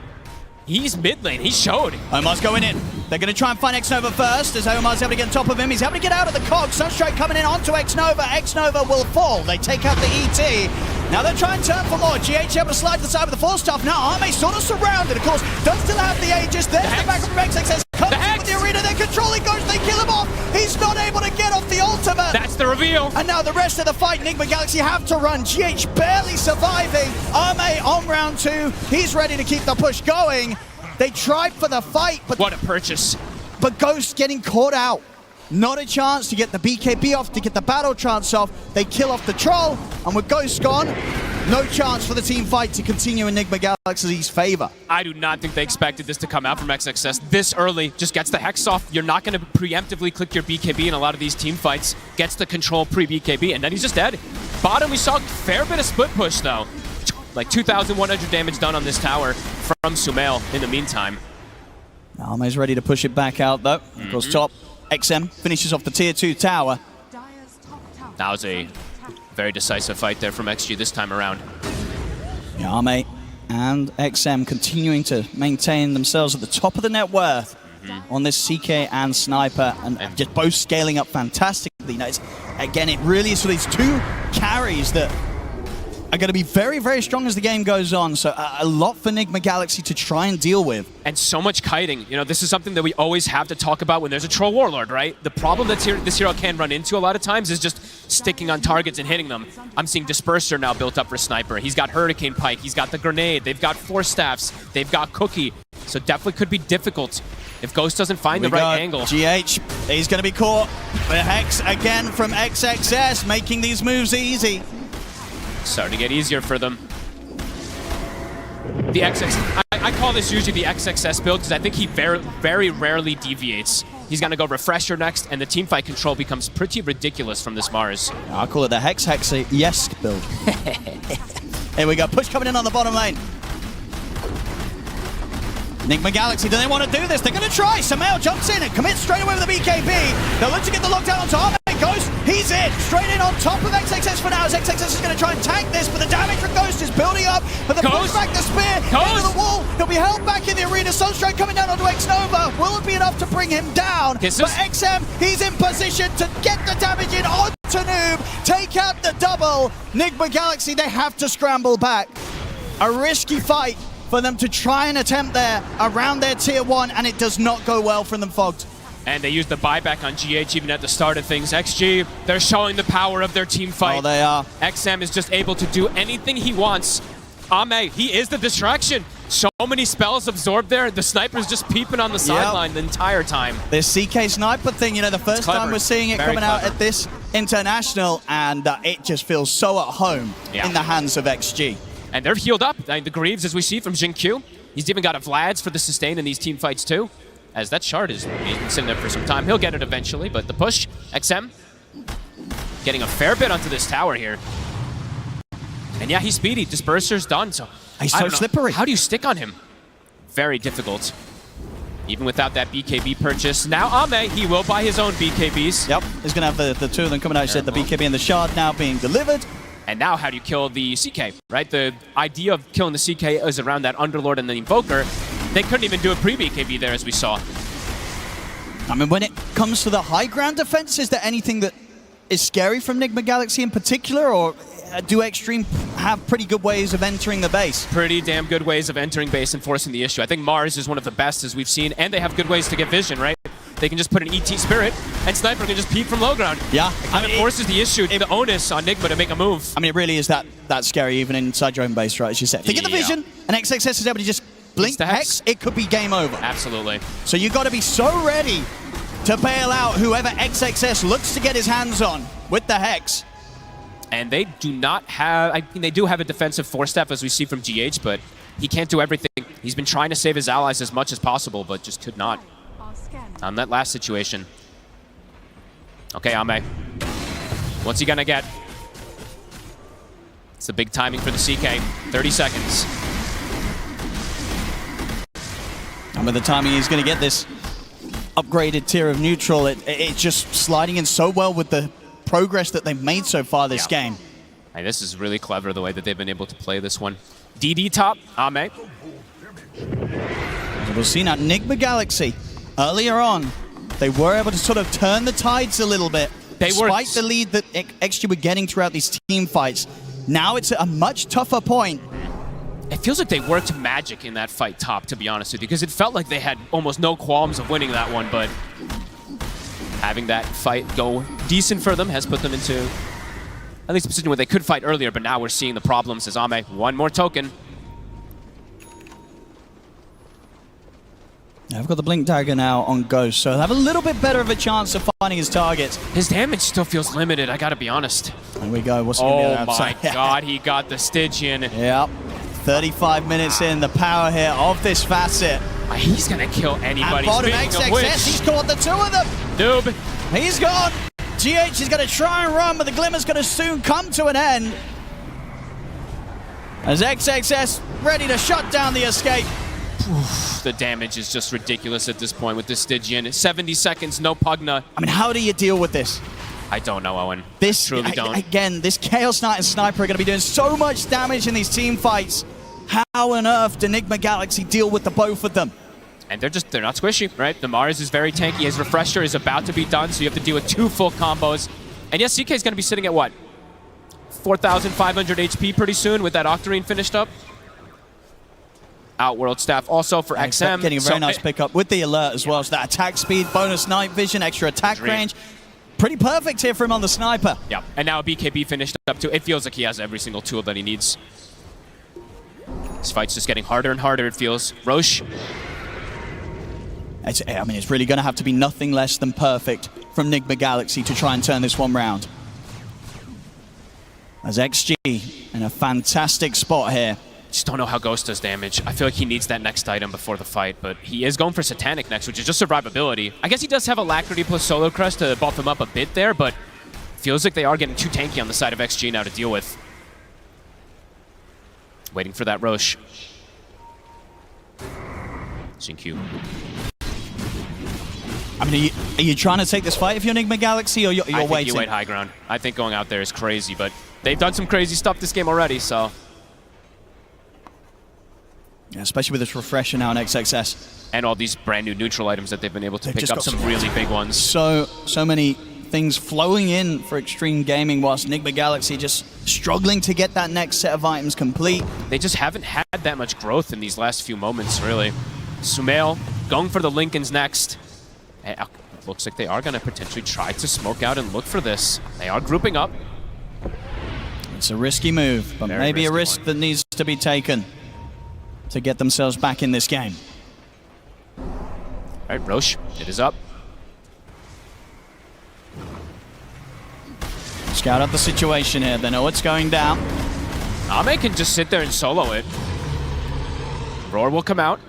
He's mid lane. He showed. Omar's going in. They're going to try and find Xnova first, as Omar's able to get on top of him. He's able to get out of the cog. Sunstrike coming in onto Xnova. Xnova will fall. They take out the ET. Now they're trying to turn for more. GH able to slide to the side with the 4-staff. Now Arme sort of surrounded. Of course, does still have the Aegis. There's the backup from XXS. Comes in with the arena. They're controlling Ghost. They kill him off. He's not able to get off the ultimate. That's the reveal. And now the rest of the fight, Nigma Galaxy have to run. GH barely surviving. Arme on round 2. He's ready to keep the push going. They tried for the fight, but what a purchase. But Ghost getting caught out. Not a chance to get the BKB off, to get the battle trance off. They kill off the troll, and with Ghost gone, no chance for the team fight to continue in Nigma Galaxy's favor. I do not think they expected this to come out from XXS this early. Just gets the Hex off. You're not going to preemptively click your BKB in a lot of these team fights. Gets the control pre-BKB, and then he's just dead. Bottom, we saw a fair bit of split push, though. Like 2,100 damage done on this tower from Sumail in the meantime. Arme's ready to push it back out, though. Goes top. XM finishes off the tier 2 tower. That was a very decisive fight there from XG this time around. Yeah, Arme and XM continuing to maintain themselves at the top of the net worth on this CK and Sniper, and just both scaling up fantastically. Now, again, it really is for these two carries that are going to be very, very strong as the game goes on. So a lot for Nigma Galaxy to try and deal with. And so much kiting. You know, this is something that we always have to talk about when there's a Troll Warlord, right? The problem that this hero can run into a lot of times is just sticking on targets and hitting them. I'm seeing Disperser now built up for Sniper. He's got Hurricane Pike. He's got the Grenade. They've got 4 staffs. They've got Cookie. So definitely could be difficult if Ghost doesn't find the right angle. GH, he's going to be caught. The Hex again from XXS, making these moves easy. Starting to get easier for them. The XX, I call this usually the XXS build because I think he very rarely deviates. He's going to go Refresher next, and the teamfight control becomes pretty ridiculous from this Mars. I'll call it the Hex-Yes build. Here we go, push coming in on the bottom lane. Nigma Galaxy, do they want to do this? They're going to try. Sumail jumps in and commits straight away with the BKB. They'll look to get the lockdown on top. Ghost, he's in. Straight in on top of XXS for now, as XXS is going to try and tank this, but the damage from Ghost is building up. But the push back the spear into the wall. He'll be held back in the arena. Sunstrike coming down onto Xnova. Will it be enough to bring him down? But XM, he's in position to get the damage in onto Noob. Take out the double. Nigma Galaxy, they have to scramble back. A risky fight for them to try and attempt there around their tier 1, and it does not go well for them, Fogged. And they used the buyback on GH even at the start of things. XG, they're showing the power of their team fight. Oh, they are. XM is just able to do anything he wants. Ame, he is the distraction. So many spells absorbed there. The Sniper's just peeping on the sideline the entire time. This CK Sniper thing, you know, the first time we're seeing it coming out at this international, and it just feels so at home in the hands of XG. And they're healed up. The Greaves, as we see from Jin Q. He's even got a Vlad's for the sustain in these team fights too. As that shard he's been sitting there for some time. He'll get it eventually, but the push, XM, getting a fair bit onto this tower here. And yeah, he's speedy. Disperser's done, so he's so slippery. How do you stick on him? Very difficult. Even without that BKB purchase. Now Ame, he will buy his own BKBs. Yep, he's going to have the two of them coming out. He said the BKB and the shard now being delivered. And now how do you kill the CK, right? The idea of killing the CK is around that Underlord and the Invoker. They couldn't even do a pre-BKB there, as we saw. I mean, when it comes to the high ground defense, is there anything that is scary from Nigma Galaxy in particular, or do Xtreme have pretty good ways of entering the base? Pretty damn good ways of entering base and forcing the issue. I think Mars is one of the best, as we've seen, and they have good ways to get vision, right? They can just put an ET Spirit, and Sniper can just peek from low ground. Yeah. It kind of forces the issue, the onus on Nigma to make a move. I mean, it really is that scary, even inside your own base, right, as you said. If they get the vision, and XXS is able to just blink the Hex, it could be game over. Absolutely. So you've got to be so ready to bail out whoever XXS looks to get his hands on with the Hex. And they do not have, I mean, they do have a defensive 4-step, as we see from GH, but he can't do everything. He's been trying to save his allies as much as possible, but just could not on that last situation. Okay, Ame. What's he gonna get? It's the big timing for the CK. 30 seconds. And with the timing, he's going to get this upgraded tier of neutral. It's just sliding in so well with the progress that they've made so far this game. And this is really clever, the way that they've been able to play this one. DD top, Ame. We'll see now, Nigma Galaxy, earlier on, they were able to sort of turn the tides a little bit. Despite the lead that XG were getting throughout these team fights. Now it's a much tougher point. It feels like they worked magic in that fight top, to be honest with you, because it felt like they had almost no qualms of winning that one, but having that fight go decent for them has put them into at least a position where they could fight earlier, but now we're seeing the problems as Ame, one more token. I've got the Blink Dagger now on Ghost, so he'll have a little bit better of a chance of finding his targets. His damage still feels limited, I gotta be honest. There we go. What's going to be on the outside? Oh my god, he got the Stygian. Yep. 35 minutes in, the power here of this facet. He's gonna kill anybody. And bottom XXS, he's caught the two of them. Noob. He's gone. GH is going to try and run, but the Glimmer's going to soon come to an end. As XXS ready to shut down the escape. Oof, the damage is just ridiculous at this point with this Stygian. 70 seconds, no Pugna. I mean, how do you deal with this? I don't know, Owen. This, I truly don't. Again, this Chaos Knight and Sniper are going to be doing so much damage in these team fights. How on earth do Nigma Galaxy deal with the both of them? And they're not squishy, right? The Mars is very tanky. His Refresher is about to be done, so you have to deal with 2 full combos. And yes, CK is going to be sitting at what? 4,500 HP pretty soon with that Octarine finished up. Outworld staff also for XM. Getting a very nice pickup with the alert as well. So that attack speed, bonus night vision, extra attack range. Pretty perfect here for him on the Sniper. Yeah, and now BKB finished up too. It feels like he has every single tool that he needs. This fight's just getting harder and harder, it feels. Roche. I mean, it's really going to have to be nothing less than perfect from Nigma Galaxy to try and turn this one round. As XG in a fantastic spot here. Just don't know how Ghost does damage. I feel like he needs that next item before the fight, but he is going for Satanic next, which is just survivability. I guess he does have Alacrity plus Solar Crest to buff him up a bit there, but feels like they are getting too tanky on the side of XG now to deal with. Waiting for that Roche. Xingqiu. I mean, are you trying to take this fight if you're Nigma Galaxy, or you're waiting? I think you wait high ground. I think going out there is crazy, but they've done some crazy stuff this game already, so... Yeah, especially with this Refresher now on XXS. And all these brand new neutral items that they've been able to pick up, some really big ones. So many things flowing in for Xtreme Gaming, whilst Nigma Galaxy just struggling to get that next set of items complete. They just haven't had that much growth in these last few moments, really. Sumail going for the Lincolns next. It looks like they are going to potentially try to smoke out and look for this. They are grouping up. It's a risky move, but maybe a risk that needs to be taken to get themselves back in this game. All right, Roche, it is up. Scout out the situation here. They know what's going down. Ame can just sit there and solo it. Roar will come out.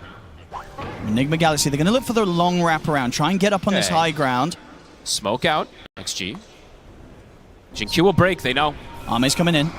Nigma Galaxy, they're going to look for the long wraparound, try and get up on this high ground. Smoke out, XG. Xingqiu will break, they know. Ame's coming in.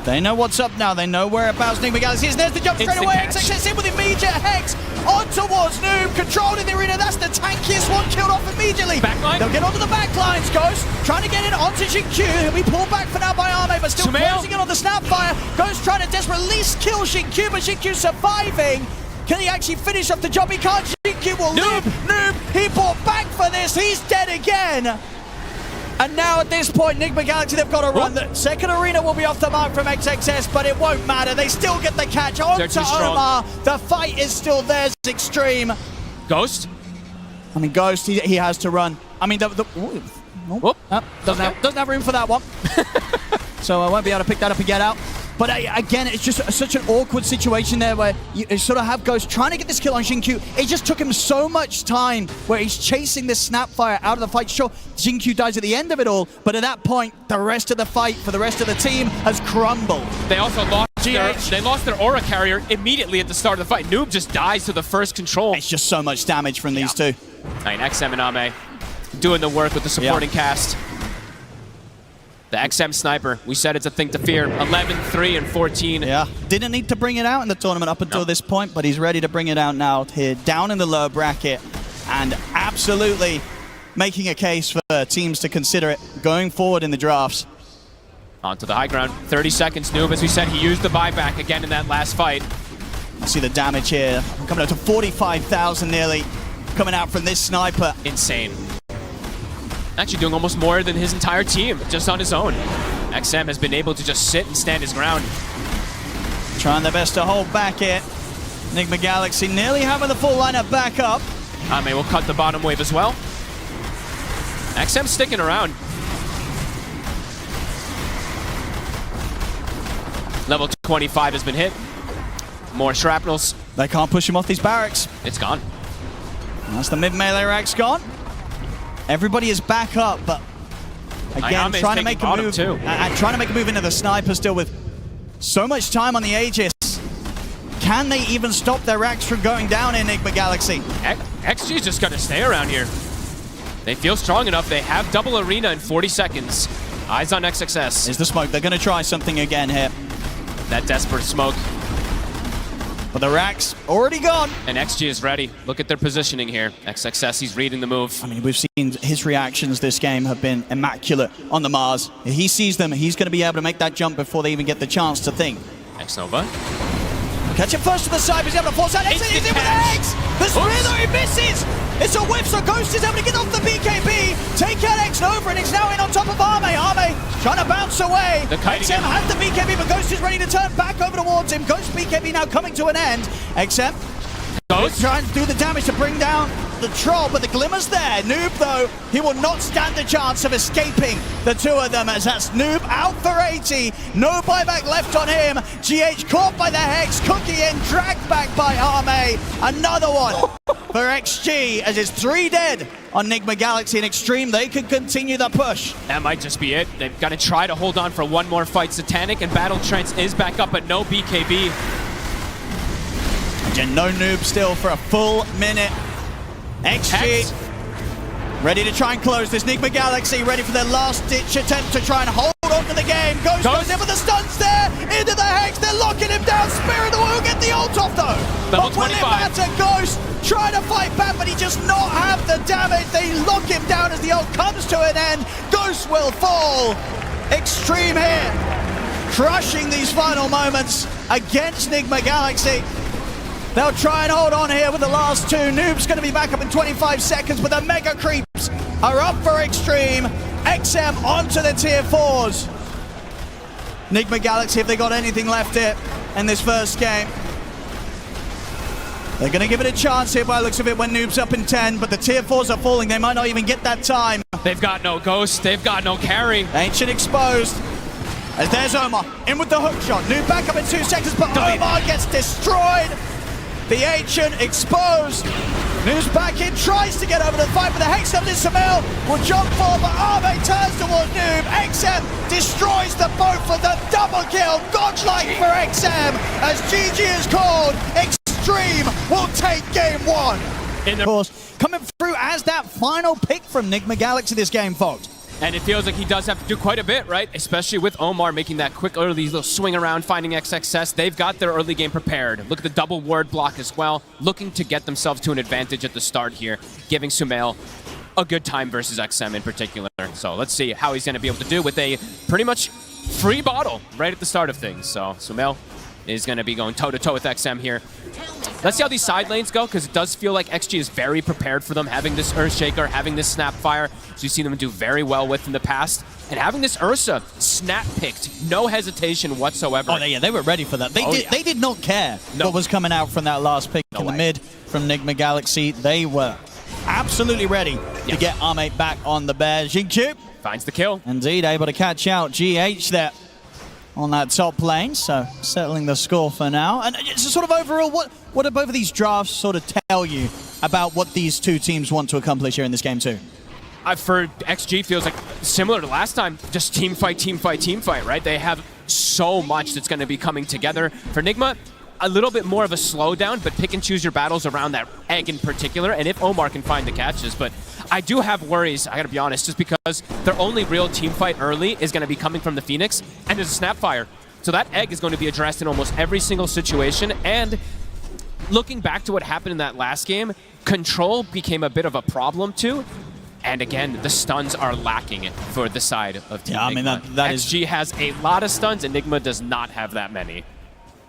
They know what's up now, they know whereabouts Nigma Galaxy is. There's the jump straight away, XXS in with immediate Hex, on towards Noob, controlling the arena, that's the tankiest one, killed off immediately. Backline. They'll get onto the backlines, Ghost, trying to get it onto Xingqiu. He'll be pulled back for now by Ame, but still closing in on the Snapfire. Ghost trying to desperately kill Xingqiu, but Xingqiu surviving. Can he actually finish off the job? He can't. Xingqiu will live. Noob, he bought back for this. He's dead again. And now at this point, Nigma Galaxy, they've got to run. The second arena will be off the mark from XXS, but it won't matter. They still get the catch. On to Omar. The fight is still theirs. Xtreme. Ghost? I mean, Ghost, he has to run. I mean, doesn't have room for that one. So I won't be able to pick that up and get out. But again, it's just such an awkward situation there where you sort of have Ghost trying to get this kill on Xingqiu. It just took him so much time where he's chasing this Snapfire out of the fight. Sure, Xingqiu dies at the end of it all, but at that point, the rest of the fight for the rest of the team has crumbled. They also lost their aura carrier immediately at the start of the fight. Noob just dies to the first control. It's just so much damage from these two. I mean, XM and Ame doing the work with the supporting cast. The XM Sniper, we said it's a thing to fear. 11, 3, and 14. Yeah, didn't need to bring it out in the tournament up until this point, but he's ready to bring it out now here, down in the lower bracket. And absolutely making a case for teams to consider it going forward in the drafts. Onto the high ground. 30 seconds, Noob. As we said, he used the buyback again in that last fight. I see the damage here. Coming up to 45,000 nearly. Coming out from this sniper. Insane. Actually doing almost more than his entire team, just on his own. XM has been able to just sit and stand his ground. Trying their best to hold back here. Nigma Galaxy nearly having the full lineup back up. Ame will cut the bottom wave as well. XM sticking around. Level 25 has been hit. More shrapnels. They can't push him off these barracks. It's gone. And that's the mid-melee rack's gone. Everybody is back up, but again, trying to make a move. Trying to make a move into the sniper still with so much time on the Aegis. Can they even stop their racks from going down in Nigma Galaxy? XG is just going to stay around here. They feel strong enough. They have double arena in 40 seconds. Eyes on XXS. Is the smoke. They're going to try something again here. That desperate smoke. But the rack's already gone. And XG is ready. Look at their positioning here. XXS, he's reading the move. I mean, we've seen his reactions this game have been immaculate on the Mars. If he sees them, he's going to be able to make that jump before they even get the chance to think. X-Nova. Catch him first to the side, he's able to force out. He's in with the eggs! The spear though, he misses! It's a whip, so Ghost is able to get off the BKB, take out X-Nova, and it's now in on top of Ame. Ame trying to bounce away. XM had the BKB, but Ghost is ready to turn back over towards him. Ghost BKB now coming to an end. XM Ghost trying to do the damage to bring down the troll, but the glimmer's there. Noob, though, he will not stand a chance of escaping the two of them, as that's Noob out for 80. No buyback left on him. GH caught by the Hex, Cookie in, dragged back by Ame. Another one for XG, as it's 3 dead on Nigma Galaxy and Xtreme. They can continue the push. That might just be it. They've got to try to hold on for one more fight. Satanic and Battle Trance is back up, but no BKB. Again, no Noob still for a full minute. XG ready to try and close this. Nigma Galaxy ready for their last-ditch attempt to try and hold on to the game. Ghost goes in with the stuns there, into the Hex, they're locking him down. Spirit will get the ult off though. Level but will it matter? Ghost trying to fight back, but he does not have the damage. They lock him down as the ult comes to an end. Ghost will fall. Xtreme here, crushing these final moments against Nigma Galaxy. They'll try and hold on here with the last two. Noob's going to be back up in 25 seconds, but the mega creeps are up for Xtreme. XM onto the tier 4s. Nigma Galaxy, if they got anything left here in this first game, they're going to give it a chance here by the looks of it when Noob's up in 10, but the tier 4s are falling. They might not even get that time. They've got no Ghost. They've got no carry. Ancient exposed. As there's Omar in with the hook shot. Noob back up in 2 seconds, but Omar gets destroyed. The Ancient exposed. Noob's back in, tries to get over the fight, but the Hex comes in. Samel will jump forward, but Ame turns towards Noob. XM destroys the boat for the double kill. Godlike for XM, as GG is called. Xtreme will take game 1. Of course, coming through as that final pick from Nigma Galaxy this game, folks. And it feels like he does have to do quite a bit, right? Especially with Omar making that quick early little swing around, finding XXS. They've got their early game prepared. Look at the double ward block as well. Looking to get themselves to an advantage at the start here, giving Sumail a good time versus XM in particular. So let's see how he's going to be able to do with a pretty much free bottle right at the start of things. So Sumail is going to be going toe-to-toe with XM here. Let's see how these side lanes go, because it does feel like XG is very prepared for them, having this Earthshaker, having this Snapfire, which we've seen them do very well with in the past, and having this Ursa snap-picked, no hesitation whatsoever. Oh, yeah, they were ready for that. They did not care what was coming out from that last pick in the mid from Nigma Galaxy. They were absolutely ready to get Ame back on the bear. Xingqiu finds the kill. Indeed, able to catch out GH there on that top lane, so settling the score for now. And just sort of overall, what do both of these drafts sort of tell you about what these two teams want to accomplish here in this game too? For XG, feels like similar to last time, just team fight, team fight, team fight, right? They have so much that's going to be coming together. For Nigma, a little bit more of a slowdown, but pick and choose your battles around that egg in particular, and if Omar can find the catches. But I do have worries, I gotta be honest, just because their only real team fight early is gonna be coming from the Phoenix, and there's a Snapfire. So that egg is going to be addressed in almost every single situation, and looking back to what happened in that last game, control became a bit of a problem too. And again, the stuns are lacking for the side of Team Yeah, I mean, Nigma. that is... XG has a lot of stuns, and Nigma does not have that many.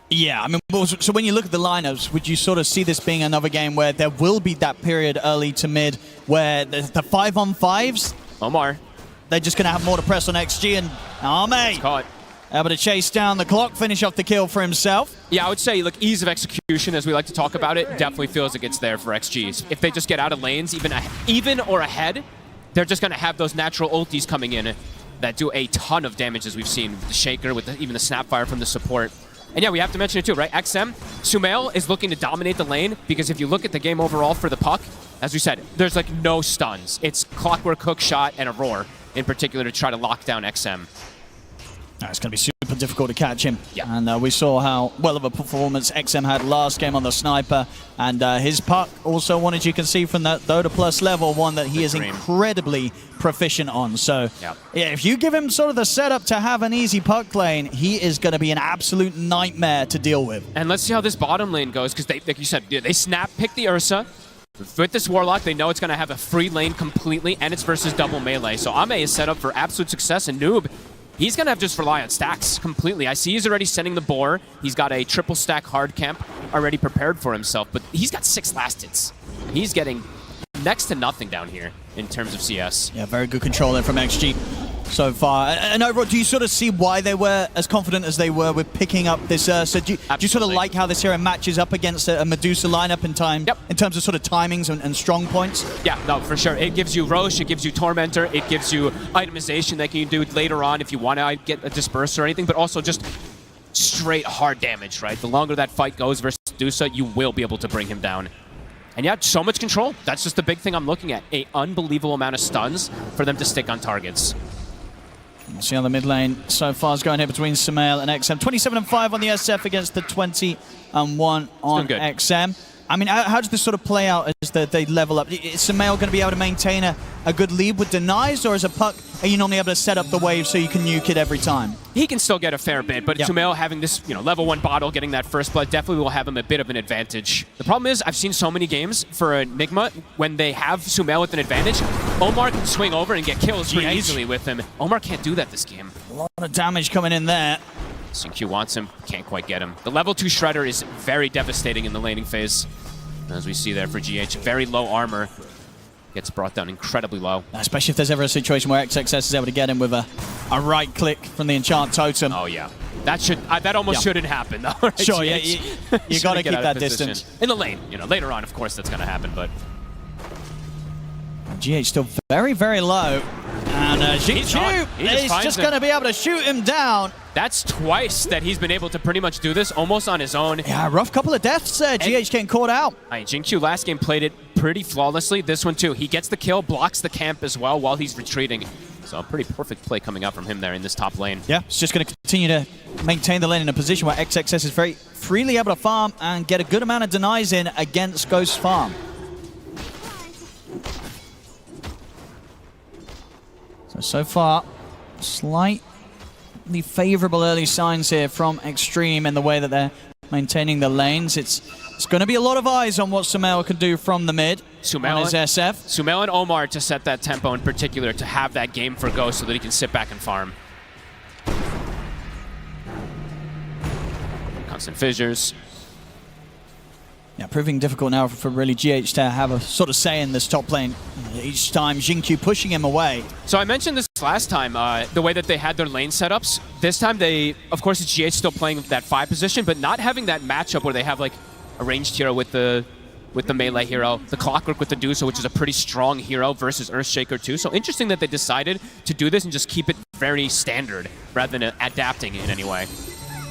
Yeah, I mean, so when you look at the lineups, would you sort of see this being another game where there will be that period early to mid where the 5-on-5s, Omar. they're just going to have more to press on XG, and Ame Caught. able to chase down the clock, finish off the kill for himself. Yeah, I would say, look, ease of execution, as we like to talk about it, definitely feels like it's there for XGs. If they just get out of lanes, even or ahead, they're just going to have those natural ultis coming in that do a ton of damage, as we've seen with the Shaker, with even the Snapfire from the support. And yeah, we have to mention it too, right? XM, Sumail is looking to dominate the lane, because if you look at the game overall for the puck, as we said, there's like no stuns. It's clockwork, hook shot, and a roar in particular to try to lock down XM. It's going to be super difficult to catch him. Yeah. And we saw how well of a performance XM had last game on the sniper. And his puck, also one, as you can see from that Dota Plus level, one that he is incredibly proficient on. So, yeah, if you give him sort of the setup to have an easy puck lane, he is going to be an absolute nightmare to deal with. And let's see how this bottom lane goes, because like you said, they snap pick the Ursa. With this Warlock, they know it's going to have a free lane completely, and it's versus double melee. So Ame is set up for absolute success, and Noob, he's going to have to just rely on stacks completely. I see he's already sending the boar. He's got a triple stack hard camp already prepared for himself, but he's got 6 last hits. He's getting next to nothing down here in terms of CS. Yeah, very good control there from XG so far. And overall, do you sort of see why they were as confident as they were with picking up this Ursa? Do you sort of like how this hero matches up against a Medusa lineup in time, in terms of sort of timings and strong points? Yeah, no, for sure. It gives you Roche, it gives you Tormentor, it gives you itemization that you can do later on if you want to get a Disperse or anything, but also just straight hard damage, right? The longer that fight goes versus Medusa, you will be able to bring him down. And yeah, so much control. That's just the big thing I'm looking at. An unbelievable amount of stuns for them to stick on targets. We'll see how the mid lane so far is going here between Sumail and XM. 27-5 on the SF against the 20-1 on XM. I mean, how does this sort of play out as they level up? Is Sumail going to be able to maintain a good lead with denies, or as a puck, are you normally able to set up the wave so you can nuke it every time? He can still get a fair bit, but Sumail having this, level 1 bottle, getting that first blood, definitely will have him a bit of an advantage. The problem is, I've seen so many games for a Nigma, when they have Sumail with an advantage, Omar can swing over and get kills pretty easily with him. Omar can't do that this game. A lot of damage coming in there. Xtreme wants him, can't quite get him. The level 2 Shredder is very devastating in the laning phase. As we see there for GH, very low armor. Gets brought down incredibly low. Especially if there's ever a situation where XXS is able to get him with a right click from the Enchant Totem. Oh, yeah. That almost shouldn't happen, though. Right? Sure, yeah. You got to keep that distance. In the lane. Later on, of course, that's going to happen, but... GH still very, very low. And Xingqiu is just going to be able to shoot him down. That's twice that he's been able to pretty much do this, almost on his own. Yeah, rough couple of deaths there. GH getting caught out. Xingqiu last game played it pretty flawlessly. This one, too. He gets the kill, blocks the camp as well while he's retreating. So a pretty perfect play coming out from him there in this top lane. Yeah, it's just going to continue to maintain the lane in a position where XXS is very freely able to farm and get a good amount of denies in against Ghost's farm. So far, slightly favorable early signs here from Xtreme in the way that they're maintaining the lanes. It's going to be a lot of eyes on what Sumail can do from the mid on his SF. Sumail and Omar to set that tempo in particular, to have that game for Ghost so that he can sit back and farm. Constant fissures. Yeah, proving difficult now for really GH to have a sort of say in this top lane. Each time, Xingqiu pushing him away. So I mentioned this last time, the way that they had their lane setups. This time of course, it's GH still playing that 5 position, but not having that matchup where they have like a ranged hero with the melee hero, the Clockwork with the Medusa, which is a pretty strong hero, versus Earthshaker too. So interesting that they decided to do this and just keep it very standard rather than adapting in any way.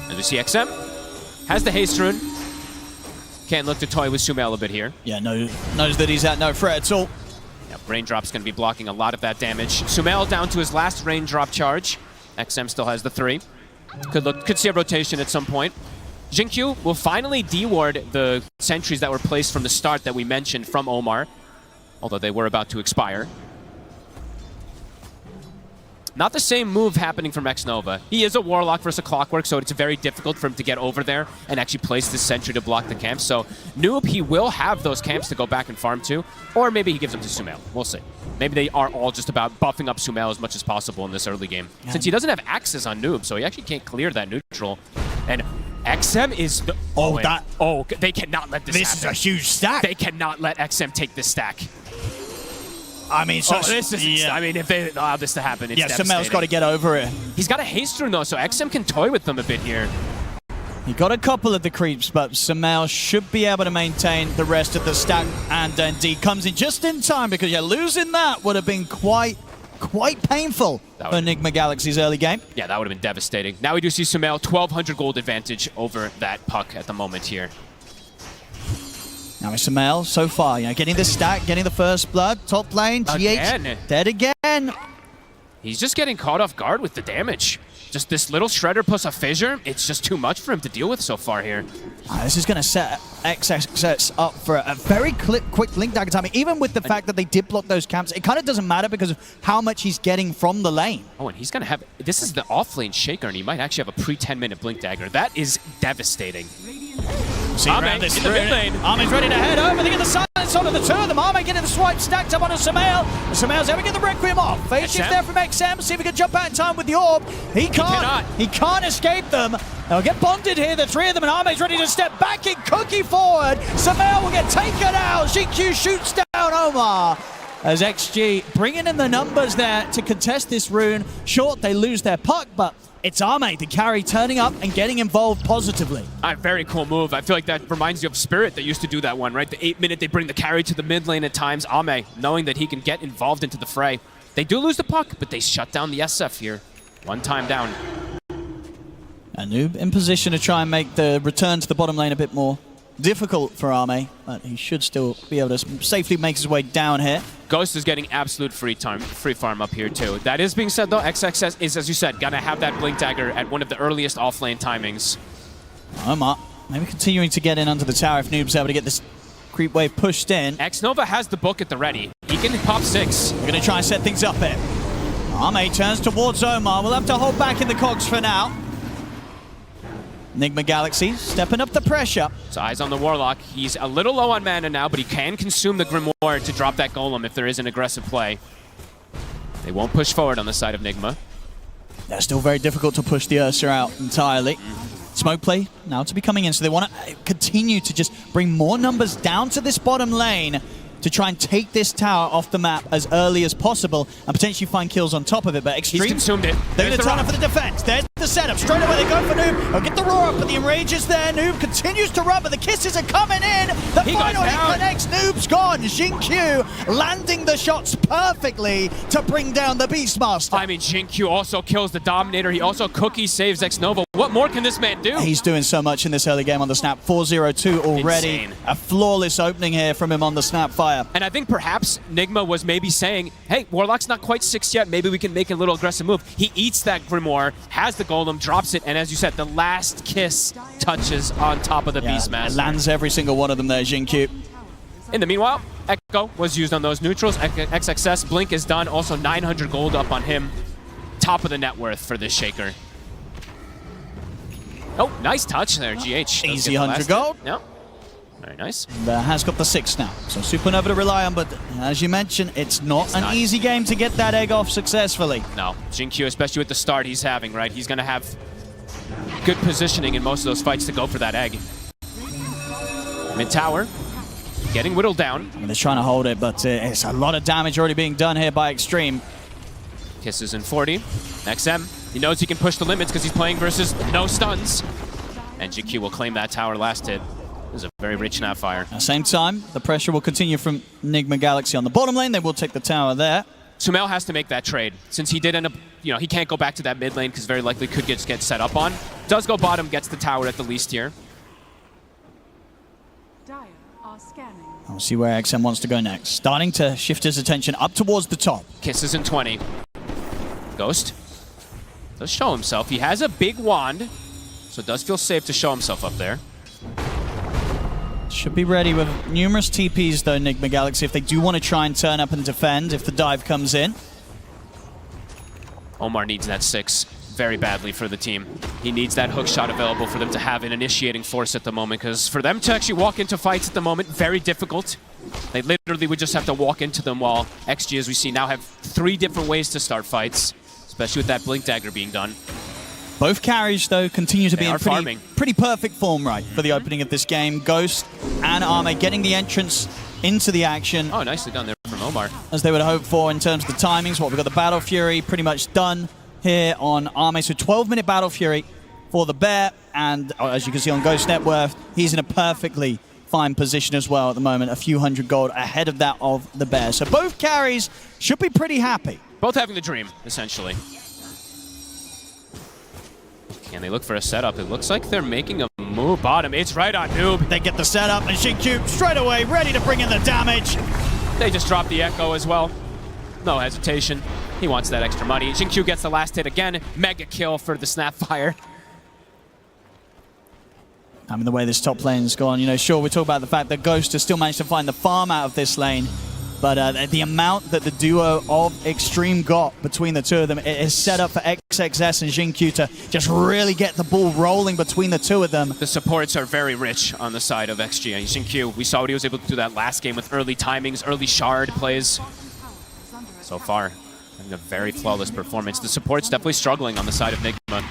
As we see, XM has the haste rune. Can't look to toy with Sumail a bit here. Yeah, knows that he's at no threat at all. Yeah, Raindrop's going to be blocking a lot of that damage. Sumail down to his last Raindrop charge. XM still has the 3. Could see a rotation at some point. Xingqiu will finally deward the sentries that were placed from the start that we mentioned from Omar, although they were about to expire. Not the same move happening from Xnova. He is a Warlock versus a Clockwork, so it's very difficult for him to get over there and actually place the sentry to block the camp. So Noob, he will have those camps to go back and farm to, or maybe he gives them to Sumail. We'll see. Maybe they are all just about buffing up Sumail as much as possible in this early game. Yeah. Since he doesn't have access on Noob, so he actually can't clear that neutral. And XM is the... they cannot let this happen. This is a huge stack. They cannot let XM take this stack. I mean, so this is... I mean, if they allow this to happen, it's devastating. Sumail's got to get over it. He's got a haste rune, though, so XM can toy with them a bit here. He got a couple of the creeps, but Sumail should be able to maintain the rest of the stack, and indeed comes in just in time, because losing that would have been quite painful for Nigma Galaxy's early game. Yeah, that would have been devastating. Now we do see Sumail 1,200 gold advantage over that puck at the moment here. Now it's Sumail so far, getting the stack, getting the first blood, top lane, GH dead again. He's just getting caught off guard with the damage. Just this little shredder plus a fissure, it's just too much for him to deal with so far here. This is going to set XXX up for a very quick link dagger timing. Even with the fact that they did block those camps, it kind of doesn't matter because of how much he's getting from the lane. Oh, and he's going to have... This is the off-lane shaker, and he might actually have a pre-10-minute blink dagger. That is devastating. See around this in the mid lane. Armin's ready to head over. They get the silence onto the two of them. Armin getting the swipe stacked up onto Sumail. Sumail's able to get the Requiem off. Phase shift there from XM. See if he can jump out in time with the orb. He can't. He can't escape them. They'll get bonded here, the three of them, and Armin's ready to step back in, cookie forward. Sumail will get taken out. GQ shoots down Omar. As XG bringing in the numbers there to contest this rune. Short, they lose their puck, but it's Ame, the carry, turning up and getting involved positively. Very cool move. I feel like that reminds you of Spirit that used to do that one, right? The 8-minute, they bring the carry to the mid lane at times. Ame, knowing that he can get involved into the fray. They do lose the puck, but they shut down the SF here. One time down. Noob in position to try and make the return to the bottom lane a bit more difficult for Ame, but he should still be able to safely make his way down here. Ghost is getting absolute free farm up here too. That is being said though, XXS is, as you said, gonna have that blink dagger at one of the earliest off-lane timings. Omar maybe continuing to get in under the tower if Noob's able to get this creep wave pushed in. Xnova has the book at the ready. He can pop 6. We're gonna try and set things up here. Ame turns towards Omar. We'll have to hold back in the cogs for now. Nigma Galaxy stepping up the pressure. So eyes on the Warlock. He's a little low on mana now, but he can consume the Grimoire to drop that Golem if there is an aggressive play. They won't push forward on the side of Nigma. They're still very difficult to push the Ursa out entirely. Smoke play now to be coming in, so they want to continue to just bring more numbers down to this bottom lane to try and take this tower off the map as early as possible and potentially find kills on top of it. But Xtreme, he's consumed it. They're going to turn up for the defense. There's the setup. Straight away they go for Noob. They'll get the roar up, but the enrage is there. Noob continues to run, but the kisses are coming in. The final hit connects. Noob's gone. Xingqiu landing the shots perfectly to bring down the Beastmaster. I mean, Xingqiu also kills the Dominator. He also cookie saves Xnova. What more can this man do? He's doing so much in this early game on the snap. 4-0-2 already. Insane. A flawless opening here from him on the snap fire. And I think perhaps Nigma was maybe saying, hey, Warlock's not quite 6 yet. Maybe we can make a little aggressive move. He eats that Grimoire, has the Golem, drops it, and as you said, the last kiss touches on top of the Beastmaster. Lands every single one of them there, Xingqiu. In the meanwhile, Echo was used on those neutrals. XXS, Blink is done. Also 900 gold up on him. Top of the net worth for this Shaker. Oh, nice touch there, GH. Easy 100 gold. No. Very nice. Has got the 6 now, so Supernova to rely on, but as you mentioned, it's not an easy game to get that egg off successfully. No, Xingqiu, especially with the start he's having, right? He's going to have good positioning in most of those fights to go for that egg. Mid tower, getting whittled down. I mean, they're trying to hold it, but it's a lot of damage already being done here by Xtreme. Kisses in 40. XM, he knows he can push the limits because he's playing versus no stuns. And GQ will claim that tower last hit. This is a very rich Snapfire. At the same time, the pressure will continue from Nigma Galaxy on the bottom lane. They will take the tower there. Sumail has to make that trade. Since he did end up, he can't go back to that mid lane because very likely could get set up on. Does go bottom, gets the tower at the least here. We'll see where XM wants to go next. Starting to shift his attention up towards the top. Kisses in 20. Ghost does show himself. He has a big wand, so it does feel safe to show himself up there. Should be ready with numerous TPs though, Nigma Galaxy, if they do want to try and turn up and defend if the dive comes in. Omar needs that 6 very badly for the team. He needs that hook shot available for them to have an initiating force at the moment, because for them to actually walk into fights at the moment, very difficult. They literally would just have to walk into them, while XG, as we see now, have 3 different ways to start fights, especially with that Blink Dagger being done. Both carries, though, continue to be in farming. pretty perfect form, right, for the opening of this game. Ghost and Arme getting the entrance into the action. Oh, nicely done there from Omar. As they would hope for in terms of the timings. We've got the Battle Fury pretty much done here on Arme. So 12-minute Battle Fury for the Bear. And as you can see on Ghost Net Worth, he's in a perfectly fine position as well at the moment. A few hundred gold ahead of that of the Bear. So both carries should be pretty happy. Both having the dream, essentially. Can they look for a setup? It looks like they're making a move bottom. It's right on Noob. They get the setup, and Xingqiu straight away ready to bring in the damage. They just drop the Echo as well. No hesitation. He wants that extra money. Xingqiu gets the last hit again. Mega kill for the Snapfire. I mean, the way this top lane's gone, you know, sure, we talk about the fact that Ghost has still managed to find the farm out of this lane, but the amount that the duo of Xtreme got between the two of them is set up for XXS and Xingqiu to just really get the ball rolling between the two of them. The supports are very rich on the side of XG. And Xingqiu, we saw what he was able to do that last game with early timings, early shard plays. So far, having a very flawless performance. The support's definitely struggling on the side of Nigma.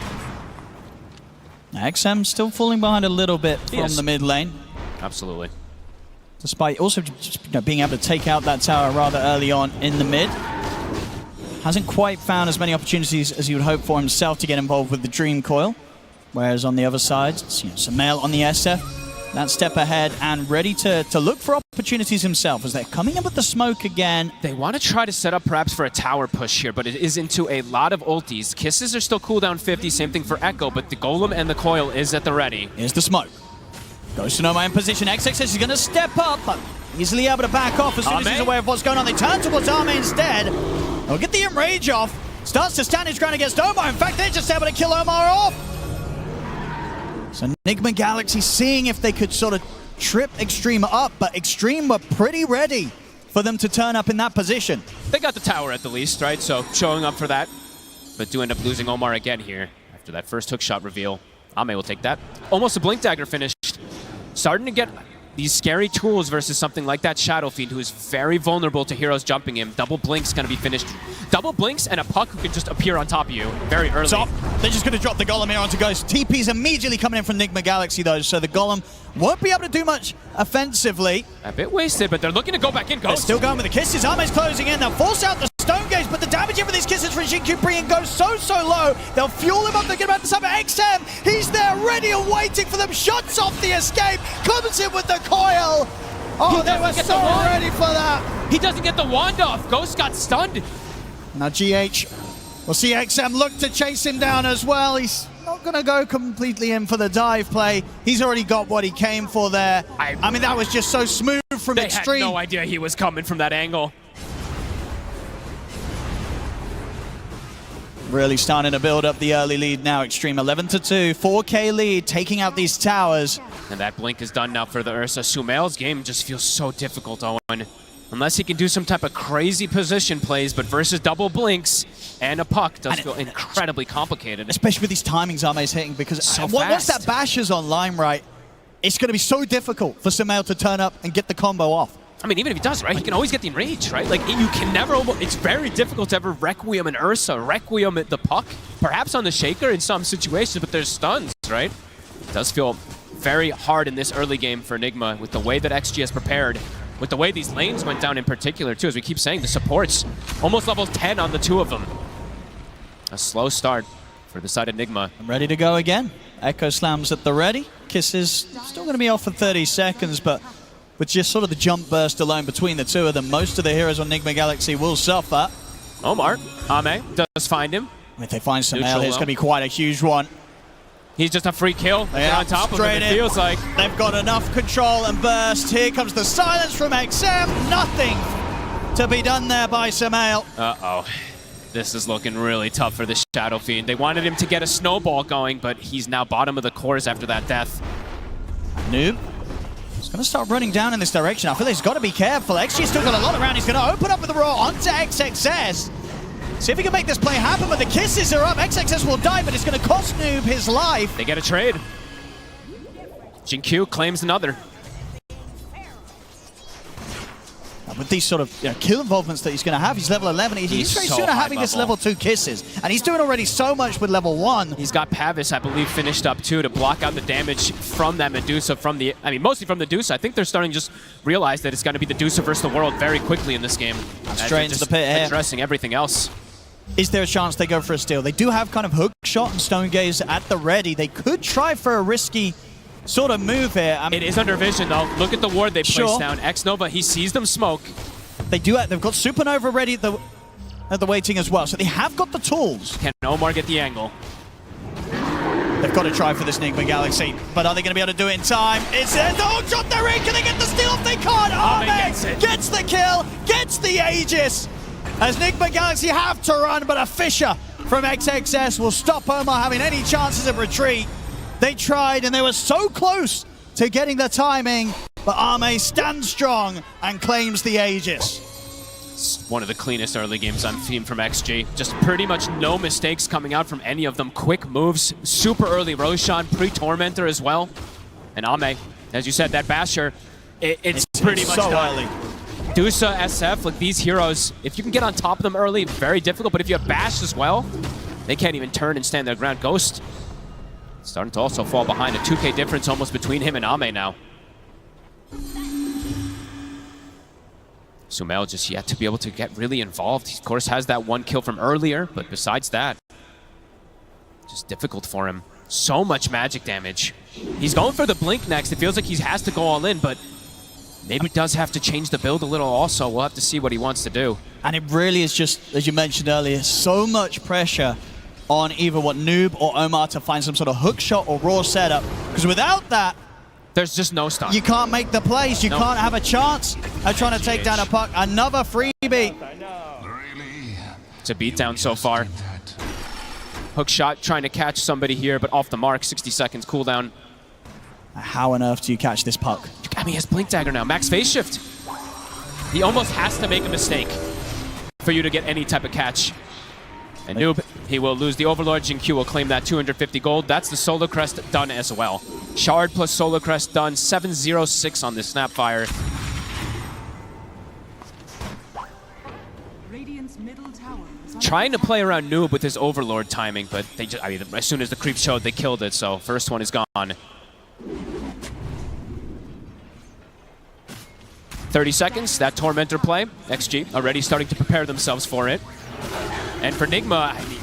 XM still falling behind a little bit from the mid lane. Absolutely. Despite also just, being able to take out that tower rather early on in the mid. Hasn't quite found as many opportunities as he would hope for himself to get involved with the Dream Coil. Whereas on the other side, it's, Sumail on the SF, that step ahead and ready to look for opportunities himself as they're coming in with the smoke again. They want to try to set up perhaps for a tower push here, but it is into a lot of ultis. Kisses are still cooldown 50, same thing for Echo, but the Golem and the Coil is at the ready. Here's the smoke. Goes to Nigma in position. XXS is going to step up, but easily able to back off as soon as he's aware of what's going on. They turn towards Arme instead. They'll get the enrage off. Starts to stand his ground against Omar. In fact, they're just able to kill Omar off. So Nigma Galaxy seeing if they could sort of trip Xtreme up, but Xtreme were pretty ready for them to turn up in that position. They got the tower at the least, right? So showing up for that, but do end up losing Omar again here after that first hook shot reveal. Ame will take that. Almost a Blink Dagger finished. Starting to get these scary tools versus something like that Shadow Fiend, who is very vulnerable to heroes jumping him. Double Blink's going to be finished. Double Blinks and a Puck who can just appear on top of you very early. So they're just going to drop the Golem here onto Ghost. TP's immediately coming in from Nigma Galaxy, though, so the Golem won't be able to do much offensively. A bit wasted, but they're looking to go back in. Ghost. They're still going with the kisses. Arme's closing in. They'll force out the Stone Gaze, but the damage in for these kisses from Xingqiu bringing Ghost so low. They'll fuel him up. They get about to sub XM. He's there ready and waiting for them. Shots off the escape. Comes in with the coil. Oh, they were so ready for that. He doesn't get the wand off. Ghost got stunned. Now GH, we'll see XM look to chase him down as well. He's not going to go completely in for the dive play. He's already got what he came for there. I mean, that was just so smooth from Xtreme. They had no idea he was coming from that angle. Really starting to build up the early lead now. Xtreme 11-2, 4K lead, taking out these towers. And that blink is done now for the Ursa. Sumail's game just feels so difficult, Owen. Unless he can do some type of crazy position plays, but versus double blinks and a puck does feel incredibly complicated. Especially with these timings Arme's hitting, because so once that bash is online, right, it's going to be so difficult for Sumail to turn up and get the combo off. I mean, even if he does, right, he can always get the enrage, right? Like, you can never, it's very difficult to ever Requiem an Ursa, Requiem at the puck, perhaps on the Shaker in some situations, but there's stuns, right? It does feel very hard in this early game for Nigma with the way that XG has prepared, with the way these lanes went down in particular, too, as we keep saying, the supports almost level 10 on the two of them. A slow start for the side of Nigma. I'm ready to go again. Echo slams at the ready. Kisses still going to be off for 30 seconds, but with just sort of the jump burst alone between the two of them, most of the heroes on Nigma Galaxy will suffer. Omar, Ame does find him. If they find Sumail, it's going to be quite a huge one. He's just a free kill. They're on top of him, it feels like. They've got enough control and burst. Here comes the silence from XM. Nothing to be done there by Sumail. Uh-oh. This is looking really tough for the Shadow Fiend. They wanted him to get a snowball going, but he's now bottom of the cores after that death. Noob. He's going to start running down in this direction. I feel like he's got to be careful. XG's still got a lot around. He's going to open up with the roar onto XXS. See if he can make this play happen, but the kisses are up. XXS will die, but it's going to cost Noob his life. They get a trade. Jinkyu claims another. With these sort of kill involvements that he's going to have, he's level 11. He's very so soon having high this level. level 2 kisses. And he's doing already so much with level 1. He's got Pavis, I believe, finished up too to block out the damage from that Medusa, mostly from the Medusa. I think they're starting to just realize that it's going to be the Medusa versus the world very quickly in this game. Straight into the pit here. Addressing everything else. Is there a chance they go for a steal? They do have kind of hook shot and stone gaze at the ready. They could try for a risky sort of move here. It is under vision though. Look at the ward they Sure. placed down. X-Nova, he sees them smoke. They've got Supernova ready at the waiting as well, so they have got the tools. Can Omar get the angle? They've got to try for this Nigma Galaxy, but are they going to be able to do it in time? It's the hook shot, they're in. Can they get the steal if they can't? Ame Gets the kill, gets the Aegis. As Nigma Galaxy have to run, but a Fisher from XXS will stop Omar having any chances of retreat. They tried, and they were so close to getting the timing, but Ame stands strong and claims the Aegis. It's one of the cleanest early games I've seen from XG. Just pretty much no mistakes coming out from any of them. Quick moves, super early Roshan, pre-Tormentor as well. And Ame, as you said, that Basher, it's pretty much so done. early. Dusa, SF, like these heroes, if you can get on top of them early, very difficult, but if you have Bash as well, they can't even turn and stand their ground. Ghost starting to also fall behind. A 2K difference almost between him and Ame now. Sumail just yet to be able to get really involved. He, of course, has that one kill from earlier, but besides that, just difficult for him. So much magic damage. He's going for the blink next. It feels like he has to go all in, but maybe does have to change the build a little also. We'll have to see what he wants to do. And it really is just, as you mentioned earlier, so much pressure on either Noob or Omar to find some sort of hook shot or raw setup. Because without that, there's just no stun. You can't make the plays. You can't have a chance of trying to take down a puck. Another freebie. It's a beatdown so far. Hook shot trying to catch somebody here, but off the mark. 60 seconds cooldown. How on earth do you catch this puck? I mean, he has Blink Dagger now. Max phase shift. He almost has to make a mistake for you to get any type of catch. And Noob, he will lose the Overlord. Jinkyu will claim that 250 gold. That's the Solar Crest done as well. Shard plus Solar Crest done. 706 on the Snapfire. Trying to play around Noob with his Overlord timing, but they just, I mean, as soon as the creep showed, they killed it. So first one is gone. 30 seconds, that Tormentor play. XG already starting to prepare themselves for it. And for Nigma, I mean,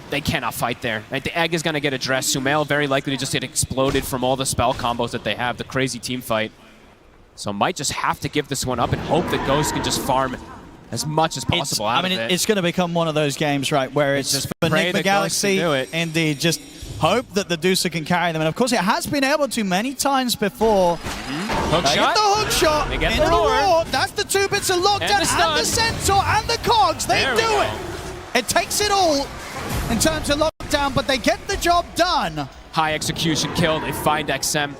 they cannot fight there. Right? The egg is going to get addressed. Sumail very likely to just get exploded from all the spell combos that they have, the crazy team fight. So might just have to give this one up and hope that Ghost can just farm as much as possible out of it. It's going to become one of those games, right, where it's just for Nigma Galaxy, indeed, just hope that the Dusa can carry them. And of course, it has been able to many times before. Hook shot. Get the hook shot. They get into the roar. That's the 2 bits of lockdown and the Centaur and the Cogs. They do it. It takes it all in terms of lockdown, but they get the job done. High execution kill. They find XM.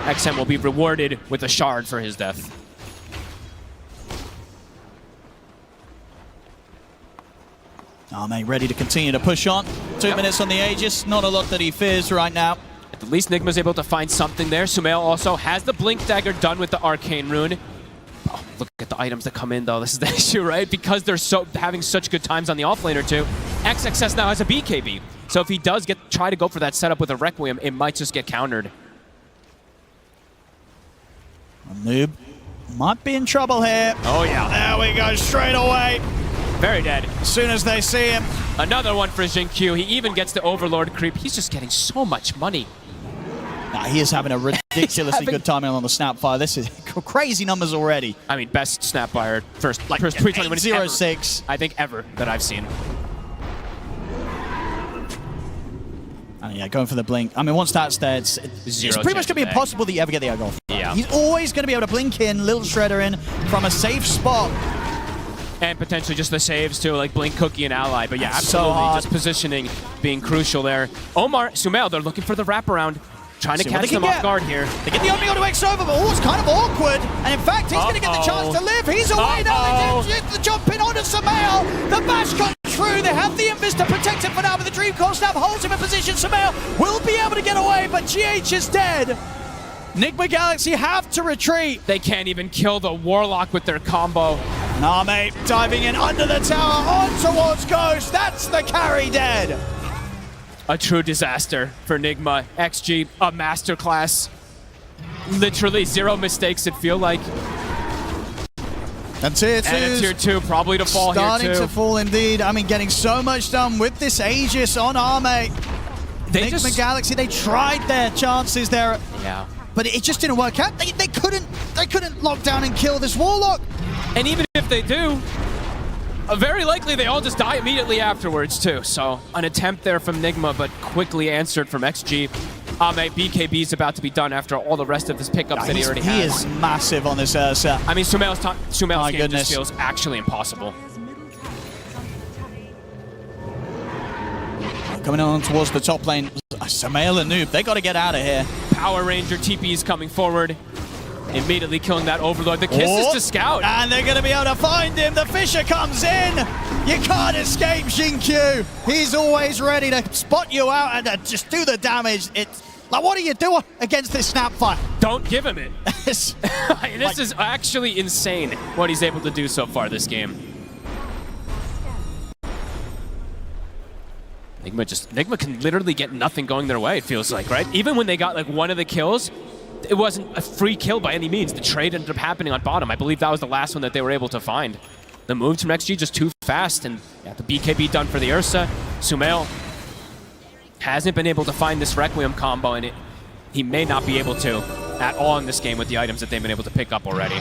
XM will be rewarded with a shard for his death. Ame ready to continue to push on. 2 minutes on the Aegis. Not a lot that he fears right now. At least Nigma's able to find something there. Sumail also has the Blink Dagger done with the Arcane Rune. Oh, look at the items that come in, though. This is the issue, right? Because they're having such good times on the offlane or two, XXS now has a BKB. So if he does try to go for that setup with a Requiem, it might just get countered. Noob might be in trouble here. Oh, yeah. There we go, straight away. Very dead. As soon as they see him. Another one for Jinkyu. He even gets the Overlord creep. He's just getting so much money. Nah, he is having a ridiculously good timing on the Snapfire. This is crazy numbers already. I mean, best Snapfire first pre-20 win ever, 6. I think ever that I've seen. And yeah, going for the blink. I mean, once that's there, it's pretty much going to be impossible that you ever get the egg off. Yeah. He's always going to be able to blink in, little shredder in from a safe spot. And potentially just the saves too, like Blink, Cookie, and Ally. But yeah, That's so absolutely, hard. just positioning being crucial there. Omar, Sumail, they're looking for the wraparound. Trying to catch them off guard here. They get the only to X over, but it's kind of awkward. And in fact, he's going to get the chance to live. He's away now. They get the jump in onto Sumail. The bash comes through. They have the Invis to protect him for now, but the Dream Coil Snap holds him in position. Sumail will be able to get away, but GH is dead. Nigma Galaxy have to retreat. They can't even kill the Warlock with their combo. Name diving in under the tower on towards Ghost. That's the carry dead. A true disaster for Nigma. XG, a masterclass. Literally 0 mistakes, it feel like. And tier 2. And a tier 2, probably to fall here too. Starting to fall indeed. I mean, getting so much done with this Aegis on Arme. Nigma Galaxy, they tried their chances there. Yeah. But it just didn't work out. They couldn't lock down and kill this Warlock. And even if they do, very likely they all just die immediately afterwards too. So an attempt there from Nigma, but quickly answered from XG. BKB is about to be done after all the rest of his pickups that he already has. He is massive on this Ursa. I mean, Sumail's game just feels actually impossible. Coming on towards the top lane, Sumail and Noob, they got to get out of here. Power Ranger TP is coming forward. Immediately killing that Overlord. The kiss is to Scout. And they're going to be able to find him. The Fisher comes in. You can't escape Xingqiu. He's always ready to spot you out and just do the damage. It's like, what do you do against this Snapfire? Don't give him it. This is actually insane what he's able to do so far this game. Nigma can literally get nothing going their way, it feels like, right? Even when they got like one of the kills, it wasn't a free kill by any means. The trade ended up happening on bottom. I believe that was the last one that they were able to find. The moves from XG just too fast, and yeah, the BKB done for the Ursa. Sumail hasn't been able to find this Requiem combo, and he may not be able to at all in this game with the items that they've been able to pick up already.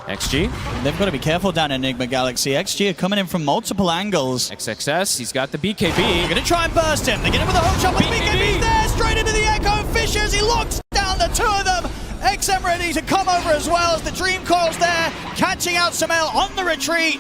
XG. They've got to be careful down in Nigma Galaxy. XG are coming in from multiple angles. XXS, he's got the BKB. They're going to try and burst him. They get him with a hook shot, but BKB's there, straight into the Echo Fishers. He locks down the two of them. XM ready to come over as well as the Dream Coil's there, catching out Sumail on the retreat.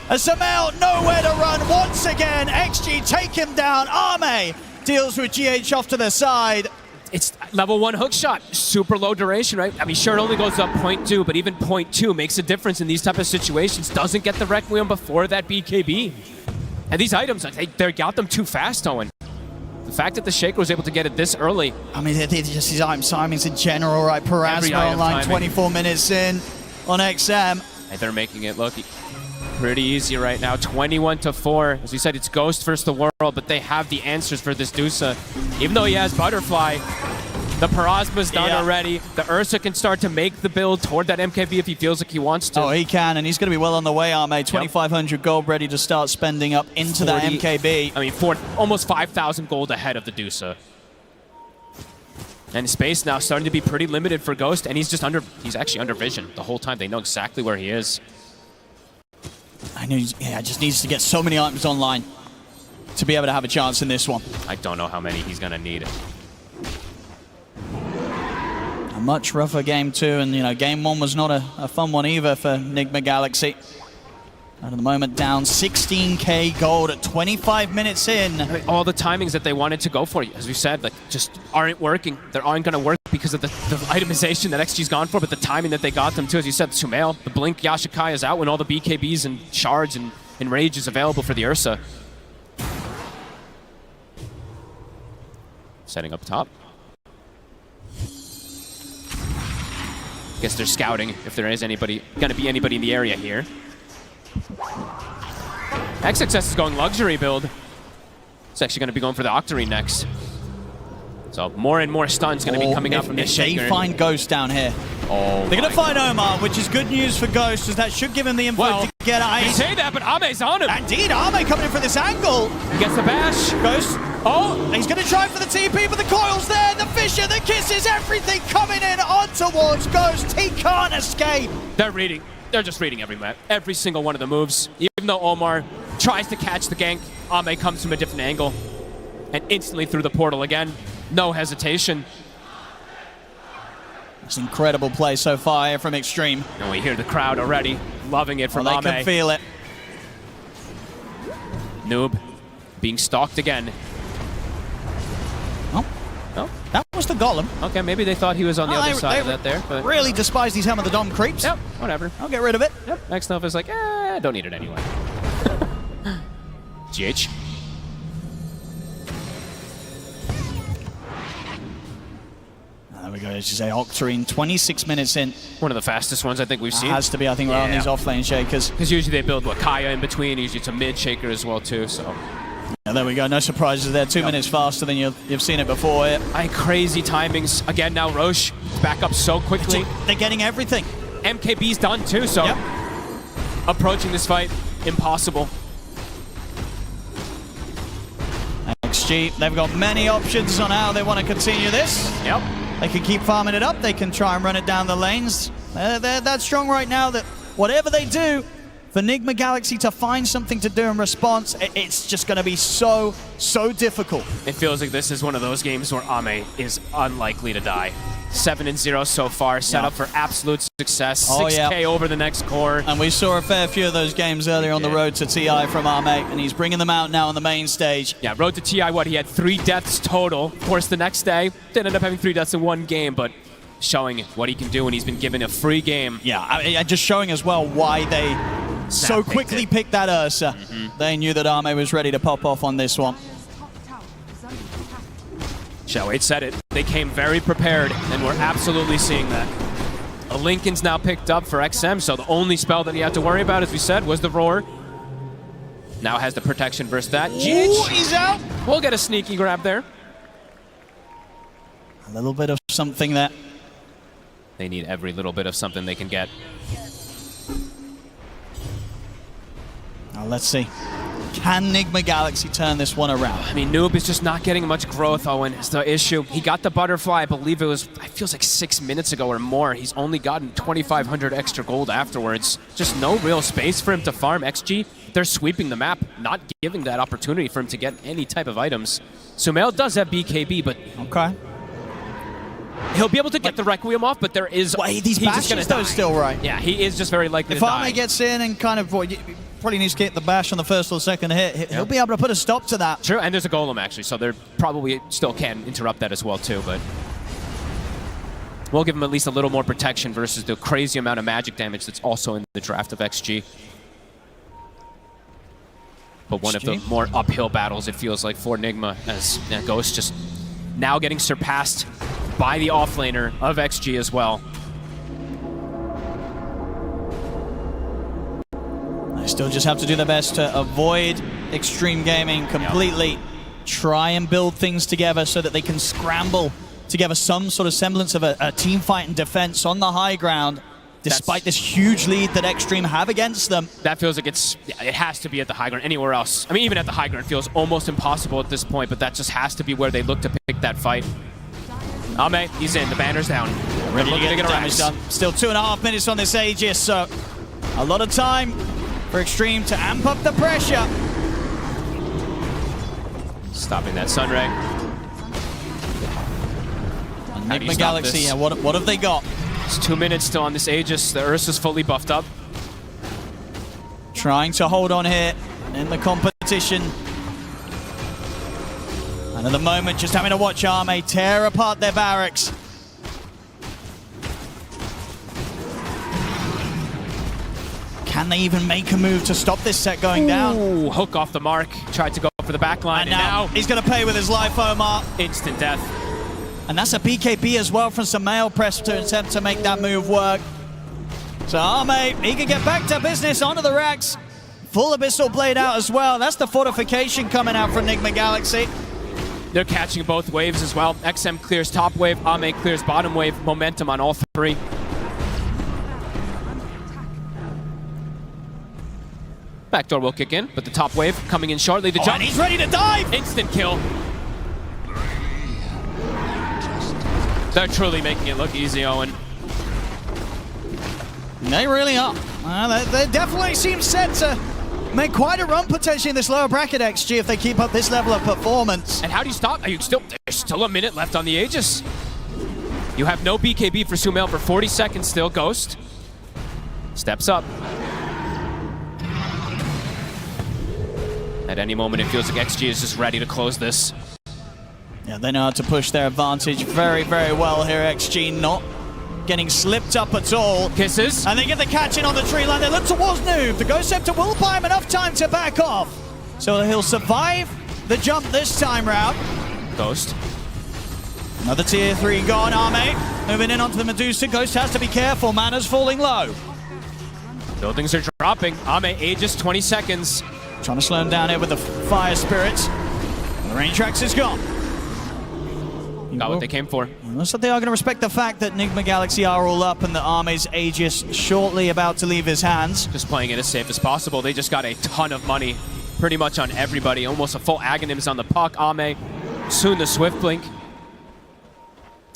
As Sumail nowhere to run once again. XG take him down. Arme deals with GH off to the side. It's level 1 hook shot, super low duration, right? I mean, sure, it only goes up 0.2, but even 0.2 makes a difference in these type of situations. Doesn't get the Requiem before that BKB. And these items, they got them too fast, Owen. The fact that the Shaker was able to get it this early. I mean, just these item timings in general, right? Parasma online, 24 minutes in on XM. And they're making it look pretty easy right now. 21-4. As we said, it's Ghost versus the world, but they have the answers for this Dusa. Even though he has Butterfly, the Parasma's done already. The Ursa can start to make the build toward that MKB if he feels like he wants to. Oh, he can, and he's going to be well on the way, Arme. 2,500 gold ready to start spending up into that MKB. I mean, almost 5,000 gold ahead of the Dusa. And space now starting to be pretty limited for Ghost, and he's actually under vision the whole time. They know exactly where he is. I know, just needs to get so many items online to be able to have a chance in this one. I don't know how many he's going to need. A much rougher game too, and game 1 was not a fun one either for Nigma Galaxy. At the moment, down 16k gold at 25 minutes in. I mean, all the timings that they wanted to go for, as we said, just aren't working. They aren't going to work because of the itemization that XG's gone for, but the timing that they got them to, as you said, Sumail, the Blink Yashikai is out when all the BKBs and shards and Rage is available for the Ursa. Setting up top. Guess they're scouting if there is going to be anybody in the area here. XXS is going luxury build. It's actually going to be going for the Octarine next. So more and more stuns going to be coming out from this Shaker. They find Ghost down here. Oh, they're going to find Omar, which is good news for Ghost, as that should give him the info to get out. You say that, but Ame's on him. Indeed, Ame coming in for this angle. He gets the bash. Ghost. Oh, he's going to try for the TP, but the coil's there. The Fisher, the kisses, everything coming in on towards Ghost. He can't escape. They're just reading every single one of the moves. Even though Omar tries to catch the gank, Ame comes from a different angle and instantly through the portal again. No hesitation. It's an incredible play so far here from Xtreme. And we hear the crowd already loving it from Ame. They can feel it. Noob being stalked again. Oh, Oh, That was the Golem. okay, maybe they thought he was on the other side of that there. But Really despise these Helm of the Dom creeps. yep, whatever. I'll get rid of it. Yep. Next up is like, don't need it anyway. GH. There we go, as you say, Xtreme, 26 minutes in. One of the fastest ones I think we've seen. Has to be, I think, around these off-lane shakers. Because usually they build, Kaya in between. Usually it's a mid-shaker as well, too, so. Yeah, there we go, no surprises there. 2 minutes faster than you've seen it before. Crazy timings. Again, now Roche back up so quickly. They're getting everything. MKB's done, too, so. Yep. Approaching this fight, impossible. XG, they've got many options on how they want to continue this. Yep. They can keep farming it up. They can try and run it down the lanes. They're that strong right now that whatever they do, for Nigma Galaxy to find something to do in response, it's just going to be so difficult. It feels like this is one of those games where Ame is unlikely to die. 7-0 so far, set up for absolute success. 6K over the next core. And we saw a fair few of those games earlier on the road to TI from Ame, and he's bringing them out now on the main stage. Yeah, road to TI, he had 3 deaths total. Of course, the next day, didn't end up having 3 deaths in one game, but showing what he can do when he's been given a free game. Yeah, just showing as well why they so quickly picked that Ursa. They knew that Ame was ready to pop off on this one. Shao8 said it. They came very prepared, and we're absolutely seeing that. A Lincoln's now picked up for XM, so the only spell that he had to worry about, as we said, was the Roar. Now has the protection versus that. Ooh, he's out. We'll get a sneaky grab there. A little bit of something there. They need every little bit of something they can get. Now let's see. Can Nigma Galaxy turn this one around? I mean, Noob is just not getting much growth, Owen. It's the issue. He got the butterfly, I believe it feels like 6 minutes ago or more. He's only gotten 2,500 extra gold afterwards. Just no real space for him to farm XG. They're sweeping the map, not giving that opportunity for him to get any type of items. Sumail does have BKB, but okay. He'll be able to get the Requiem off, but there is... these bashes, though, still right. Yeah, he is just very likely to die. If Ame gets in and kind of... probably needs to get the bash on the first or second hit. He'll be able to put a stop to that. Sure, and there's a Golem, actually, so they probably still can interrupt that as well, too, but... We'll give him at least a little more protection versus the crazy amount of magic damage that's also in the draft of XG. But one of the more uphill battles, it feels like, for Nigma, as Ghost just now getting surpassed by the offlaner of XG as well. They still just have to do their best to avoid Xtreme Gaming completely. Try and build things together so that they can scramble together some sort of semblance of a team fight and defense on the high ground, despite this huge lead that Xtreme have against them. That feels like it has to be at the high ground. Anywhere else, I mean, even at the high ground, it feels almost impossible at this point, but that just has to be where they look to pick that fight. Ame, he's in. The banner's down. Ready to get the damage done. Still 2.5 minutes on this Aegis, so a lot of time for Xtreme to amp up the pressure. Stopping that Sunray. Nigma Galaxy, what have they got? It's 2 minutes still on this Aegis. The Ursa's fully buffed up. Trying to hold on here in the competition. And at the moment, just having to watch Ame tear apart their barracks. Can they even make a move to stop this set going down? Ooh, hook off the mark. Tried to go for the back line, and now he's going to pay with his life, Omar. Instant death. And that's a BKB as well from Sumail Press to attempt to make that move work. So Ame, he can get back to business onto the racks. Full Abyssal Blade out as well. That's the fortification coming out from Nigma Galaxy. They're catching both waves as well. XM clears top wave, Ame clears bottom wave. Momentum on all three. Backdoor will kick in, but the top wave coming in shortly. The jump. And he's ready to dive! Instant kill. They're truly making it look easy, Owen. They really are. They definitely seem set to make quite a run potentially in this lower bracket, XG, if they keep up this level of performance. And how do you stop? There's still a minute left on the Aegis. You have no BKB for Sumail for 40 seconds still. Ghost steps up. At any moment, it feels like XG is just ready to close this. Yeah, they know how to push their advantage very, very well here. XG not getting slipped up at all. Kisses. And they get the catch in on the tree line. They look towards Noob. The Ghost Scepter will buy him enough time to back off. So he'll survive the jump this time round. Ghost. Another tier 3 gone. Arme moving in onto the Medusa. Ghost has to be careful. Mana's falling low. Buildings are dropping. Ame ages 20 seconds. Trying to slow him down here with the Fire Spirits. The Rain Tracks is gone. Got what they came for. Looks like they are going to respect the fact that Nigma Galaxy are all up and that Arme's Aegis shortly about to leave his hands. Just playing it as safe as possible. They just got a ton of money pretty much on everybody. Almost a full Aghanims on the puck. Ame, soon the Swift Blink.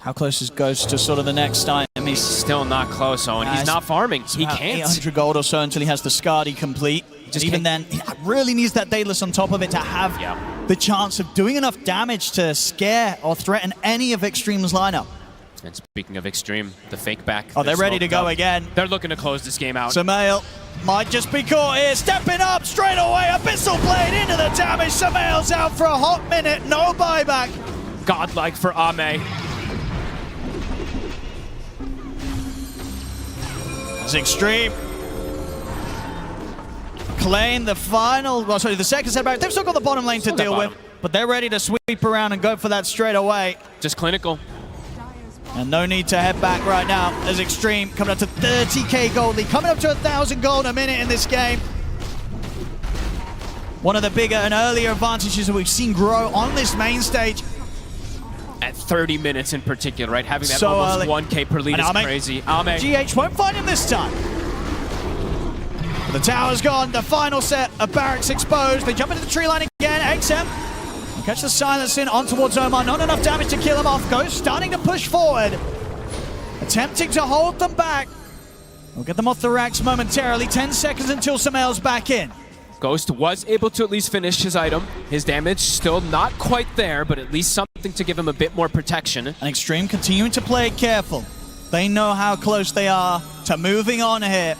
How close is Ghost to sort of the next item? He's still not close, Owen. He's not farming. He can't. 800 gold or so until he has the Skadi complete. Even then, he really needs that Daedalus on top of it to have the chance of doing enough damage to scare or threaten any of Xtreme's lineup. And speaking of Xtreme, the fake back. Oh, they're ready to go again. They're looking to close this game out. Samael might just be caught here. Stepping up straight away. Abyssal Blade into the damage. Samael's out for a hot minute. No buyback. Godlike for Ame. It's Xtreme. Claim the final, well, sorry, the second setback. They've still got the bottom lane to deal with, but they're ready to sweep around and go for that straight away. Just clinical. And no need to head back right now as Xtreme coming up to 30k gold lead, coming up to 1,000 gold a minute in this game. One of the bigger and earlier advantages that we've seen grow on this main stage. At 30 minutes in particular, right? Having that So almost early. 1k per lead is crazy. Ame. GH won't find him this time. The tower's gone, the final set of barracks exposed. They jump into the tree line again. XM catch the silence in on towards Omar. Not enough damage to kill him off. Ghost starting to push forward. Attempting to hold them back. We'll get them off the racks momentarily. 10 seconds until Samael's back in. Ghost was able to at least finish his item. His damage still not quite there, but at least something to give him a bit more protection. And Xtreme continuing to play it careful. They know how close they are to moving on here.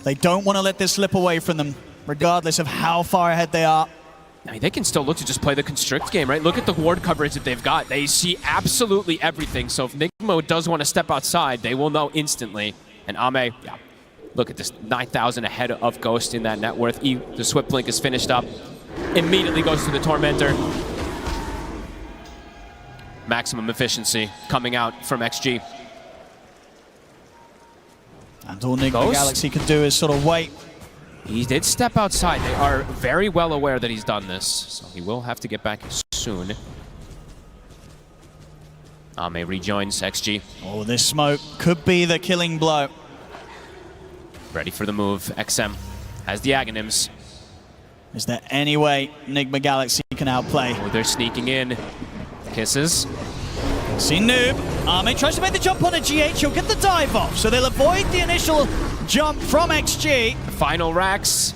They don't want to let this slip away from them, regardless of how far ahead they are. I mean, they can still look to just play the Constrict game, right? Look at the ward coverage that they've got. They see absolutely everything. So if Nigma does want to step outside, they will know instantly. And Ame, yeah, look at this, 9,000 ahead of Ghost in that net worth. The Swift Blink is finished up. Immediately goes to the Tormentor. Maximum efficiency coming out from XG. And all Nigma Galaxy can do is sort of wait. He did step outside. They are very well aware that he's done this, so he will have to get back soon. Ame rejoins XG. Oh, this smoke could be the killing blow. Ready for the move. XM has the Aghanims. Is there any way Nigma Galaxy can outplay? Oh, they're sneaking in. Kisses. See Noob. Arme tries to make the jump on a GH. He'll get the dive off, so they'll avoid the initial jump from XG. Final racks.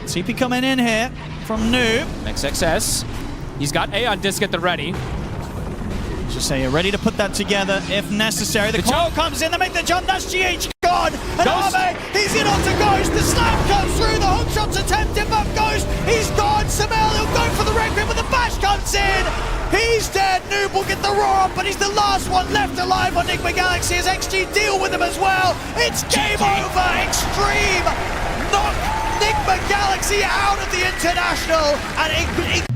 CP coming in here from Noob. XXS. He's got A on disc at the ready. Just say you're ready to put that together if necessary. The call comes in, they make the jump, that's GH gone! And Arme, he's in onto Ghost, the slam comes through, the hook shot's attempted, but Ghost, he's gone! Samael, he'll go for the Requiem, but the bash comes in! He's dead, Noob will get the roar up, but he's the last one left alive on Nigma Galaxy as XG deal with him as well! It's game over! Xtreme knock Nigma Galaxy out of the International, and